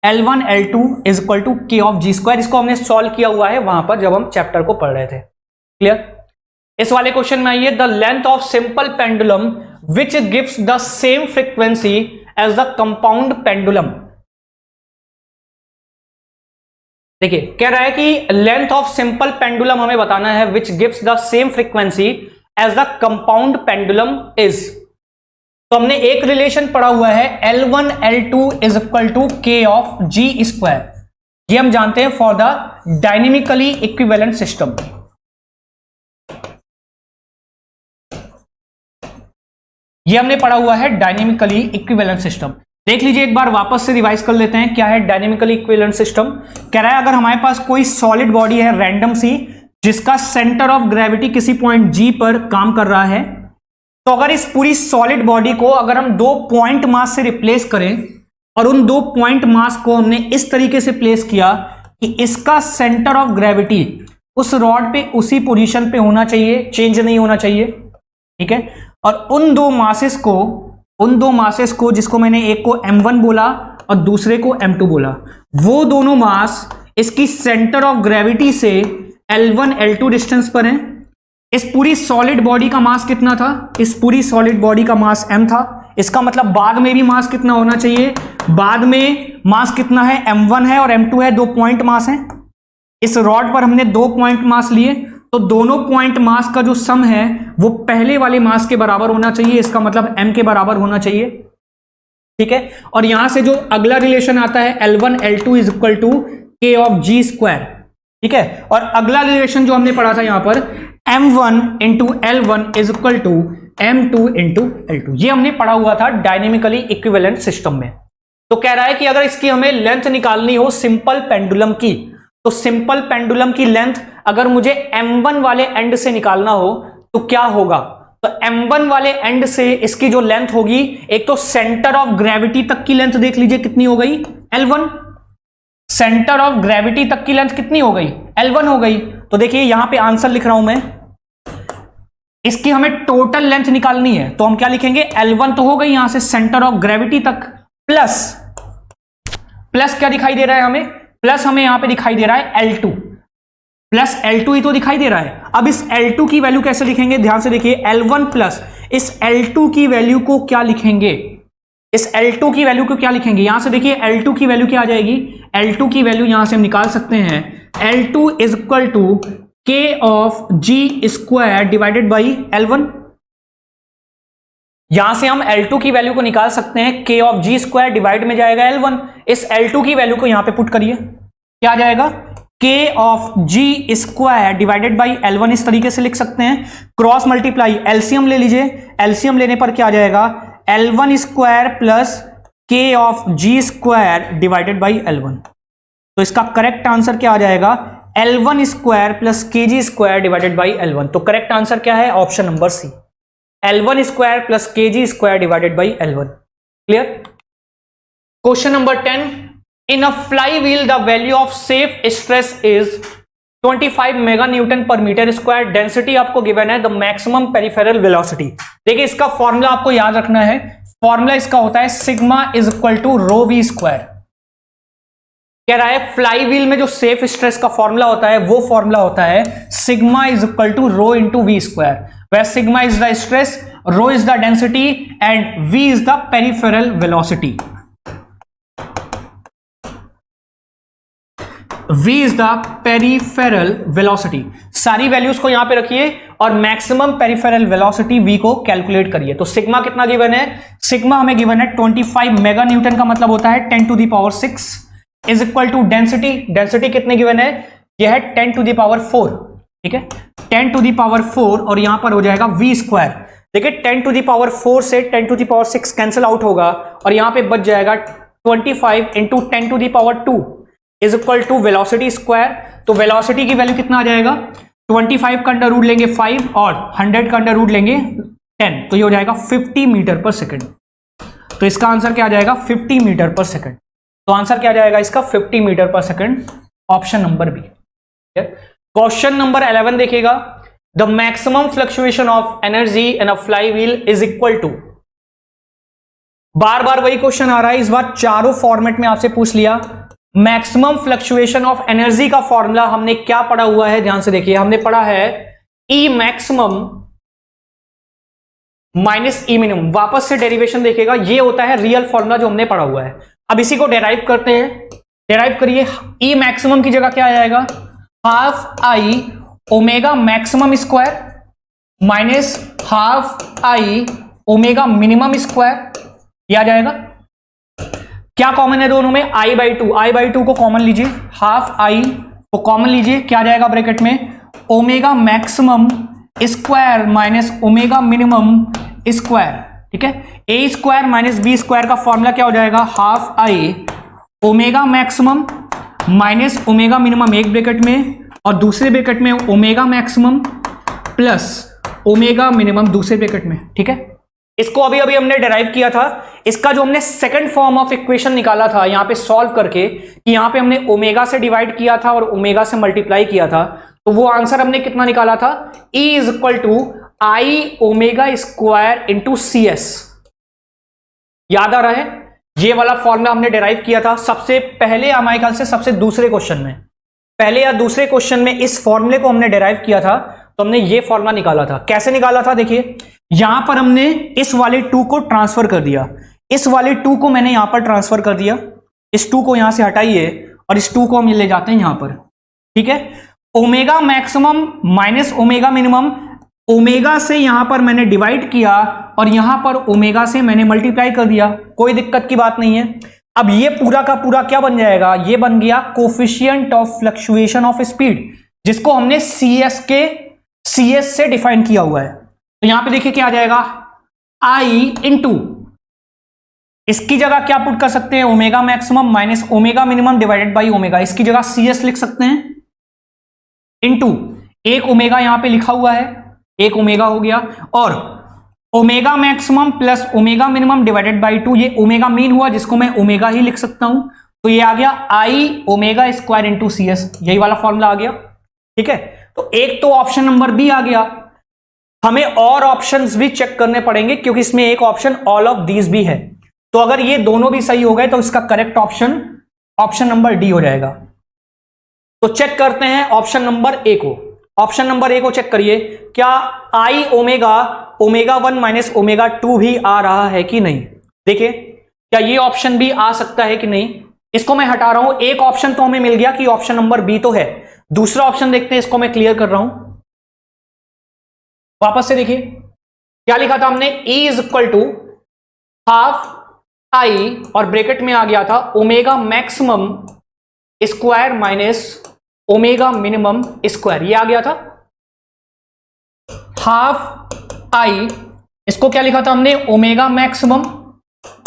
L1 L2 is equal to k of g square. इसको हमने सॉल्व किया हुआ है वहां पर जब हम चैप्टर को पढ़ रहे थे। क्लियर। इस वाले क्वेश्चन में आइए, the length of simple pendulum which gives the same frequency as the compound pendulum. देखिए कह रहा है कि लेंथ ऑफ सिंपल पेंडुलम हमें बताना है which gives the same frequency as the compound pendulum is. तो हमने एक रिलेशन पढ़ा हुआ है L1 L2 is equal to K of G square, ये हम जानते हैं for the dynamically equivalent system. ये हमने पढ़ा हुआ है डायनेमिकली इक्विवेलेंट सिस्टम। देख लीजिए एक बार वापस से रिवाइज कर लेते हैं क्या है डायनेमिकली इक्विवेलेंट सिस्टम। कह रहा है अगर हमारे पास कोई सॉलिड बॉडी है रैंडम सी, जिसका सेंटर ऑफ ग्रेविटी किसी पॉइंट G पर काम कर रहा है, तो अगर इस पूरी सॉलिड बॉडी को अगर हम 2 पॉइंट मास से रिप्लेस करें और उन 2 पॉइंट मास को हमने इस तरीके से प्लेस किया कि इसका सेंटर ऑफ ग्रेविटी उस रॉड पे उसी पोजीशन पे होना चाहिए, चेंज नहीं होना चाहिए, ठीक है। और उन दो मासेस को जिसको मैंने एक को m1 बोला और दूसरे को m2 बोला, वो दोनों मास इसकी सेंटर ऑफ ग्रेविटी से L1 L2 डिस्टेंस पर हैं। इस पूरी सॉलिड बॉडी का मास कितना था? इस पूरी सॉलिड बॉडी का मास m था। इसका मतलब बाद में भी मास कितना होना चाहिए? बाद में मास कितना है? m1 है और m2 है, 2 पॉइंट मास है। इस रॉड पर हमने 2 पॉइंट मास लिए, तो दोनों पॉइंट मास का जो सम है वो पहले वाले मास के बराबर होना चाहिए, इसका मतलब m के बराबर होना चाहिए, ठीक है। और यहां से जो अगला रिलेशन आता है L1 L2 is equal to K of G square, ठीक है। और अगला रिलेशन जो हमने पढ़ा था यहां पर M1 into L1 is equal to M2 into L2, ये हमने पढ़ा हुआ था डायनेमिकली इक्विवेलेंट सिस्टम में। तो कह रहा है कि अगर इसकी हमें लेंथ निकालनी हो सिंपल पेंडुलम की, तो सिंपल पेंडुलम की लेंथ अगर मुझे M1 वाले एंड से निकालना हो तो क्या होगा? तो M1 वाले एंड से इसकी जो लेंथ होगी, एक तो सेंटर ऑफ ग्रेविटी तक की लेंथ देख लीजिए कितनी हो गई, L1। सेंटर ऑफ ग्रेविटी तक की लेंथ कितनी हो गई? L1 हो गई। तो देखिए यहां पे आंसर लिख रहा हूं मैं, इसकी हमें टोटल लेंथ निकालनी है, तो हम क्या लिखेंगे? L1 तो हो गई यहां से सेंटर ऑफ ग्रेविटी तक, प्लस क्या दिखाई दे रहा है हमें? प्लस हमें यहां पे दिखाई दे रहा है L2, प्लस L2 ही तो दिखाई दे रहा है। अब इस L2 की वैल्यू कैसे लिखेंगे? ध्यान से देखिए, L1 प्लस इस L2 की वैल्यू को क्या लिखेंगे? इस L2 की वैल्यू को क्या लिखेंगे? यहां से देखिए L2 की वैल्यू क्या आ जाएगी? L2 की वैल्यू यहां से हम निकाल सकते हैं, L2 is equal to K of G square divided by L1। यहां से हम L2 की वैल्यू को निकाल सकते हैं, K of G square divide में जाएगा L1। इस L2 की वैल्यू को यहां पे पुट करिए, क्या आ जाएगा? K of G square divided by L1, इस तरीके से लिख सकते हैं। क्रॉस मल्टीप्लाई, एलसीएम ले लीजिए, एलसीएम लेने पर क्या आ जाएगा? L1 square plus K of G square divided by L1। तो इसका करेक्ट आंसर क्या आ जाएगा? L1 square plus KG square divided by L1। तो करेक्ट आंसर क्या है? Option number C, L1 square plus KG square divided by L1। Clear? Question number 10, in a flywheel the value of safe stress is 25 mega newton per metre square, density आपको given है, the maximum peripheral velocity. देखिए इसका formula आपको याद रखना है, formula इसका होता है sigma is equal to rho v square. कह रहा है फ्लाई व्हील में जो सेफ स्ट्रेस का फॉर्मूला होता है वो फॉर्मूला होता है sigma is equal to rho into v square, where sigma is the stress, rho is the density and v is the peripheral velocity. v is the peripheral velocity। सारी values को यहां पे रखिए और मैक्सिमम पेरिफेरल वेलोसिटी v को calculate करिए। तो sigma कितना गिवन है? सिग्मा हमें गिवन है 25 मेगा न्यूटन, का मतलब होता है 10 to the power 6 is equal to density, density कितने गिवन है? यह है 10 टू द पावर 4, ठीक है, 10 टू द पावर 4 और यहां पर हो जाएगा v स्क्वायर। देखिए 10 टू द पावर 4 से 10 to the power 6 cancel out होगा और यहां पे बच जाएगा 25 into 10 to the power 2 is equal to velocity square. तो वेलोसिटी की वैल्यू कितना आ जाएगा? 25 का अंडर रूट लेंगे 5 और 100 का अंडर रूट लेंगे 10, तो ये हो जाएगा 50 मीटर पर सेकेंड। तो इसका आंसर क्या आ जाएगा? 50 मीटर पर सेकेंड। तो आंसर क्या आ जाएगा इसका? 50 मीटर पर second, option number B. Question number 11 देखिएगा, the maximum fluctuation of energy in a flywheel is equal to, बार बार वही क्वेश्चन आ रहा है, इस बार चारों फॉर्मेट में आपसे पूछ लिया। मैक्सिमम फ्लक्चुएशन ऑफ एनर्जी का फॉर्मूला हमने क्या पढ़ा हुआ है? ध्यान से देखिए, हमने पढ़ा है ई मैक्सिमम माइनस ई मिनिमम, वापस से डेरिवेशन देखेगा, ये होता है रियल फॉर्मूला जो हमने पढ़ा हुआ है। अब इसी को डेराइव करते हैं, डेराइव करिए। ई मैक्सिमम की जगह क्या आ जाएगा, half I omega maximum square minus half I omega minimum square, ये आ जाएगा। क्या कॉमन है दोनों में, I by two, I by two को कॉमन लीजिए, हाफ आई को कॉमन लीजिए, क्या आ जाएगा ब्रैकेट में, omega maximum square minus omega minimum square, ठीक है। A square minus B square का फॉर्मूला क्या हो जाएगा, half I omega maximum minus omega minimum एक ब्रैकेट में, और दूसरे ब्रैकेट में omega maximum plus omega minimum दूसरे ब्रैकेट में, ठीक है। इसको अभी अभी हमने डेराइव किया था। इसका जो हमने सेकंड फॉर्म ऑफ इक्वेशन निकाला था यहां पे सॉल्व करके, कि यहां पे हमने ओमेगा से डिवाइड किया था और ओमेगा से मल्टीप्लाई किया था, तो वो आंसर हमने कितना निकाला था, E is equal to I omega square into C S. याद आ रहा है, ये वाला फॉर्मूला हमने डेराइव किया था सबसे पहले, हमारे ख्याल से सबसे दूसरे क्वेश्चन में, पहले या दूसरे क्वेश्चन में इस फॉर्मूले को हमने डेराइव किया था, तो हमने ये फॉर्मूला निकाला था। कैसे निकाला था, देखिए यहां पर हमने इस वाले 2 को ट्रांसफर कर दिया, इस वाले 2 को मैंने यहां पर ट्रांसफर कर दिया, इस 2 को यहां से हटाइए और इस 2 को हम ले जाते हैं यहां पर, ठीक है। Omega maximum minus omega minimum, omega से यहां पर मैंने डिवाइड किया और यहां पर ओमेगा से मैंने मल्टीप्लाई कर दिया, कोई दिक्कत की बात नहीं है। अब ये पूरा का पूरा क्या बन जाएगा, ये बन गया coefficient of fluctuation of speed, जिसको हमने सीएस से डिफाइन किया हुआ है। तो यहां पे देखिए क्या आ जाएगा, आई इंटू, इसकी जगह क्या पुट कर सकते हैं, omega maximum minus omega minimum divided by omega, इसकी जगह सीएस लिख सकते हैं, इंटू एक ओमेगा यहां पे लिखा हुआ है, एक ओमेगा हो गया, और omega maximum plus omega minimum divided by 2, ये ओमेगा मीन हुआ जिसको मैं ओमेगा ही लिख सकता हूं, तो ये आ गया I omega square into C S, यही वाला फॉर्मूला आ गया, ठीक है। तो एक तो ऑप्शन नंबर बी आ गया। हमें और ऑप्शंस भी चेक करने पड़ेंगे क्योंकि इसमें एक ऑप्शन ऑल ऑफ दीज भी है, तो अगर ये दोनों भी सही हो गए तो इसका correct option option number D हो जाएगा। तो चेक करते हैं ऑप्शन नंबर ए को, ऑप्शन नंबर ए को चेक करिए, क्या आई ओमेगा ओमेगा 1 माइनस ओमेगा 2 भी आ रहा है कि नहीं। देखिए क्या ये ऑप्शन भी आ सकता है कि नहीं, इसको मैं हटा रहा हूं, एक ऑप्शन तो हमें मिल गया कि ऑप्शन नंबर बी तो है, दूसरा ऑप्शन देखते हैं, इसको मैं क्लियर कर रहा हूं वापस से। देखिए क्या लिखा था हमने, E is equal to half I और ब्रैकेट में आ गया था omega maximum square minus omega minimum square, ये आ गया था हाफ आई, इसको क्या लिखा था हमने, omega maximum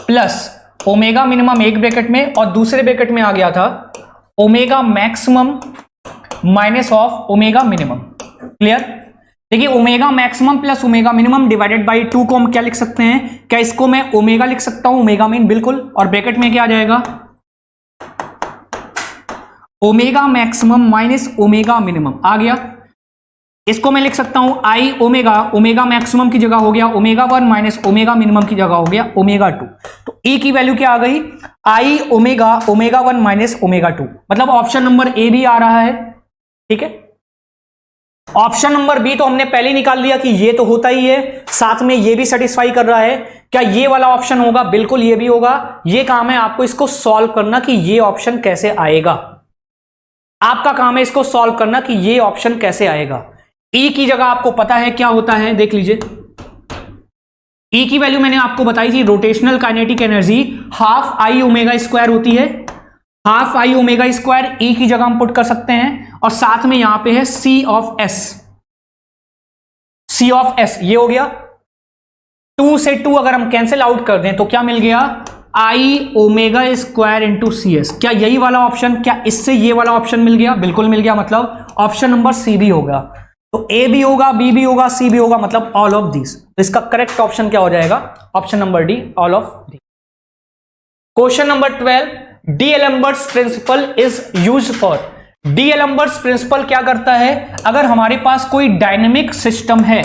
plus omega minimum एक ब्रैकेट में, और दूसरे ब्रैकेट में आ गया था omega maximum minus of omega minimum. Clear. देखिए omega maximum plus omega minimum divided by 2 को हम क्या लिख सकते हैं, क्या इसको मैं ओमेगा लिख सकता हूं, ओमेगा मीन, बिल्कुल, और ब्रैकेट में क्या आ जाएगा, omega maximum minus omega minimum आ गया। इसको मैं लिख सकता हूं आई ओमेगा, ओमेगा मैक्सिमम की जगह हो गया ओमेगा 1 माइनस ओमेगा मिनिमम की जगह हो गया ओमेगा 2, तो ई की वैल्यू क्या आ गई, आई ओमेगा ओमेगा 1 माइनस ओमेगा 2, मतलब ऑप्शन नंबर ए भी आ रहा है, ठीक है। ऑप्शन नंबर बी तो हमने पहले निकाल लिया कि ये तो होता ही है, साथ में ये भी सेटिस्फाई कर रहा है। क्या ये वाला ऑप्शन होगा, बिल्कुल ये भी होगा। ये काम है आपको इसको सॉल्व करना कि ये ऑप्शन कैसे आएगा, आपका काम है इसको सॉल्व करना कि ये ऑप्शन कैसे आएगा। ई की जगह आपको पता है क्या होता है, देख लीजिए ई की वैल्यू मैंने आपको बताई थी, rotational kinetic energy half I omega square होती है, हाफ आई ओमेगा स्क्वायर ई की जगह हम पुट कर सकते हैं, और साथ में यहां पे है C of S, C of S ये हो गया। 2 से 2 अगर हम कैंसिल आउट कर दें तो क्या मिल गया, I omega square into C S. क्या यही वाला ऑप्शन, क्या इससे ये वाला ऑप्शन मिल गया, बिल्कुल मिल गया, मतलब ऑप्शन नंबर सी भी होगा। तो ए भी होगा, बी भी होगा, सी भी होगा, मतलब ऑल ऑफ दिस। तो इसका करेक्ट ऑप्शन क्या हो जाएगा, option number D, all of the. Question number 12, D'Alembert's principle is used for. D'Alembert's principle क्या करता है, अगर हमारे पास कोई डायनेमिक सिस्टम है,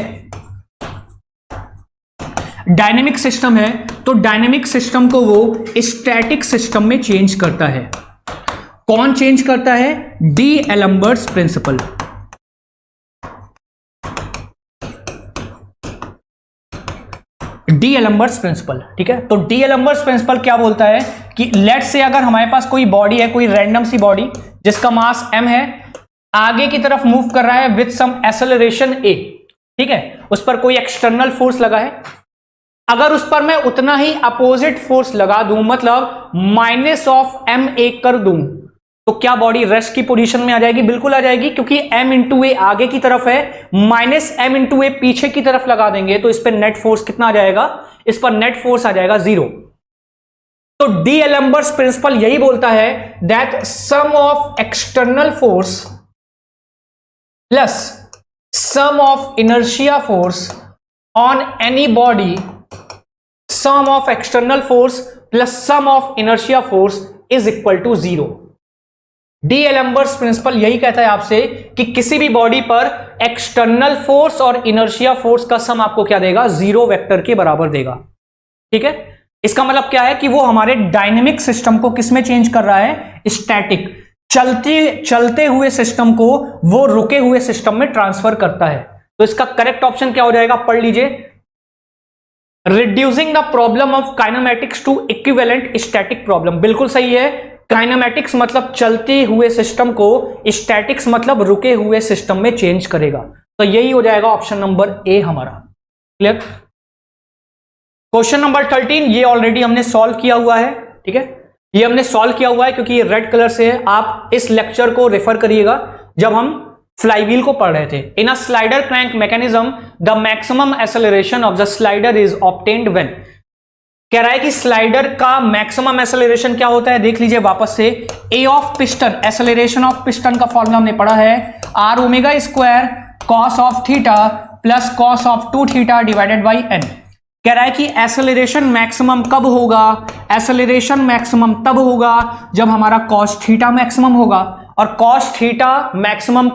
डायनेमिक सिस्टम है तो डायनेमिक सिस्टम को वो स्टैटिक सिस्टम में चेंज करता है। कौन चेंज करता है, डी-एलेम्बर्ट्स प्रिंसिपल। डीएलम्बर्ट्स प्रिंसिपल। ठीक है, तो डीएलम्बर्ट्स प्रिंसिपल क्या बोलता है कि लेट्स से अगर हमारे पास कोई बॉडी है, कोई रैंडम सी बॉडी जिसका मास m है, आगे की तरफ मूव कर रहा है विथ सम एक्सेलरेशन a, ठीक है, उस पर कोई एक्सटर्नल फोर्स लगा है, अगर उस पर मैं उतना ही अपोजिट फोर्स लगा दूं, मतलब -m(a) कर दूं, तो क्या बॉडी रेस्ट की पोजीशन में आ जाएगी? बिल्कुल आ जाएगी, क्योंकि m इंटू ए आगे की तरफ है, -m इंटू ए पीछे की तरफ लगा देंगे तो इस पर नेट फोर्स कितना आ जाएगा? इस पर नेट फोर्स आ जाएगा 0। तो डीएलम्बर्ट्स प्रिंसिपल यही बोलता है that sum of external force plus sum of inertia force on any body, sum of external force plus sum of inertia force is equal to 0। D'Alembert's principle यही कहता है आपसे कि किसी भी बॉडी पर एक्सटर्नल फोर्स और इनर्शिया फोर्स का सम आपको क्या देगा? 0 वेक्टर के बराबर देगा। ठीक है, इसका मतलब क्या है कि वो हमारे डायनेमिक सिस्टम को किसमें चेंज कर रहा है? स्टैटिक, चलते हुए सिस्टम को वो रुके हुए सिस्टम में ट्रांसफर करता है। तो इसका करेक्ट ऑप्शन क्या हो जाएगा? पढ़ लीजिए, reducing the problem of kinematics to equivalent static problem. बिल्कुल सही है, काइनेमैटिक्स मतलब चलते हुए सिस्टम को, स्टैटिक्स मतलब रुके हुए सिस्टम में चेंज करेगा। तो यही हो जाएगा ऑप्शन नंबर ए हमारा। क्लियर? क्वेश्चन नंबर 13 ये ऑलरेडी हमने सॉल्व किया हुआ है। ठीक है, ये हमने सॉल्व किया हुआ है क्योंकि ये रेड कलर से है। आप इस लेक्चर को रेफर करिएगा जब हम फ्लाईव्हील को पढ़ रहे थे। In a slider crank mechanism the maximum acceleration of the slider is obtained when. कह रहा है कि स्लाइडर का मैक्सिमम एक्सेलरेशन क्या होता है? देख लीजिए वापस से, A of piston, acceleration of piston का फॉर्मूला हमने पढ़ा है r omega square cos of theta plus cos of 2 theta divided by n। कह रहा है कि एक्सेलरेशन मैक्सिमम कब होगा? एक्सेलरेशन मैक्सिमम तब होगा जब हमारा कॉस थीटा मैक्सिमम होगा, और cos theta maximum,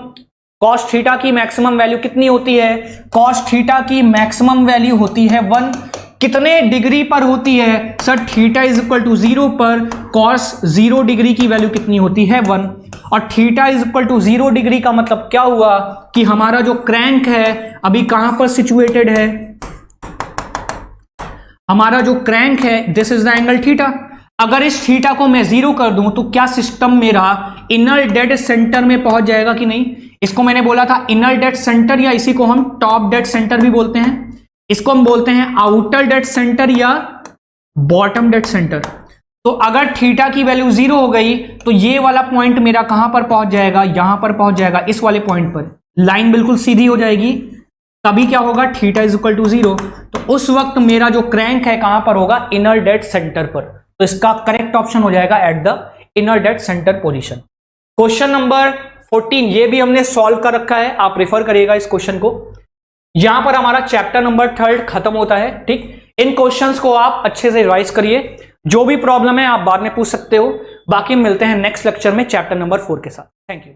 cos theta की मैक्सिमम वैल्यू कितनी होती है? कॉस थीटा की मैक्सिमम वैल्यू होती है 1। कितने डिग्री पर होती है? Sir theta is equal to 0 पर कॉस 0 डिग्री की वैल्यू कितनी होती है? 1। और theta is equal to 0 degree का मतलब क्या हुआ कि हमारा जो क्रैंक है अभी कहां पर सिचुएटेड है? हमारा जो क्रैंक है this is the angle theta. अगर इस थीटा को मैं 0 कर दूं तो क्या सिस्टम मेरा इनर डेड सेंटर में पहुंच जाएगा कि नहीं? इसको मैंने बोला था इनर डेड सेंटर, या इसी को हम टॉप डेड सेंटर भी बोलते हैं। इसको हम बोलते हैं आउटर डेड सेंटर या बॉटम डेड सेंटर। तो अगर थीटा की वैल्यू 0 हो गई तो ये वाला पॉइंट मेरा कहां पर पहुंच जाएगा? यहां पर पहुंच जाएगा, इस वाले पॉइंट पर। लाइन बिल्कुल सीधी हो जाएगी, तभी क्या होगा? Theta is equal to 0। तो उस वक्त मेरा जो क्रैंक है कहां पर होगा? इनर डेड सेंटर पर। तो इसका करेक्ट ऑप्शन हो जाएगा at the inner dead centre position. Question number 14 ये भी हमने सॉल्व कर रखा है, आप रेफर करिएगा इस क्वेश्चन को। यहां पर हमारा चैप्टर नंबर 3 खत्म होता है। ठीक, इन क्वेश्चंस को आप अच्छे से रिवाइज करिए, जो भी प्रॉब्लम है आप बाद में पूछ सकते हो। बाकी मिलते हैं नेक्स्ट लेक्चर में चैप्टर नंबर 4 के साथ। Thank you.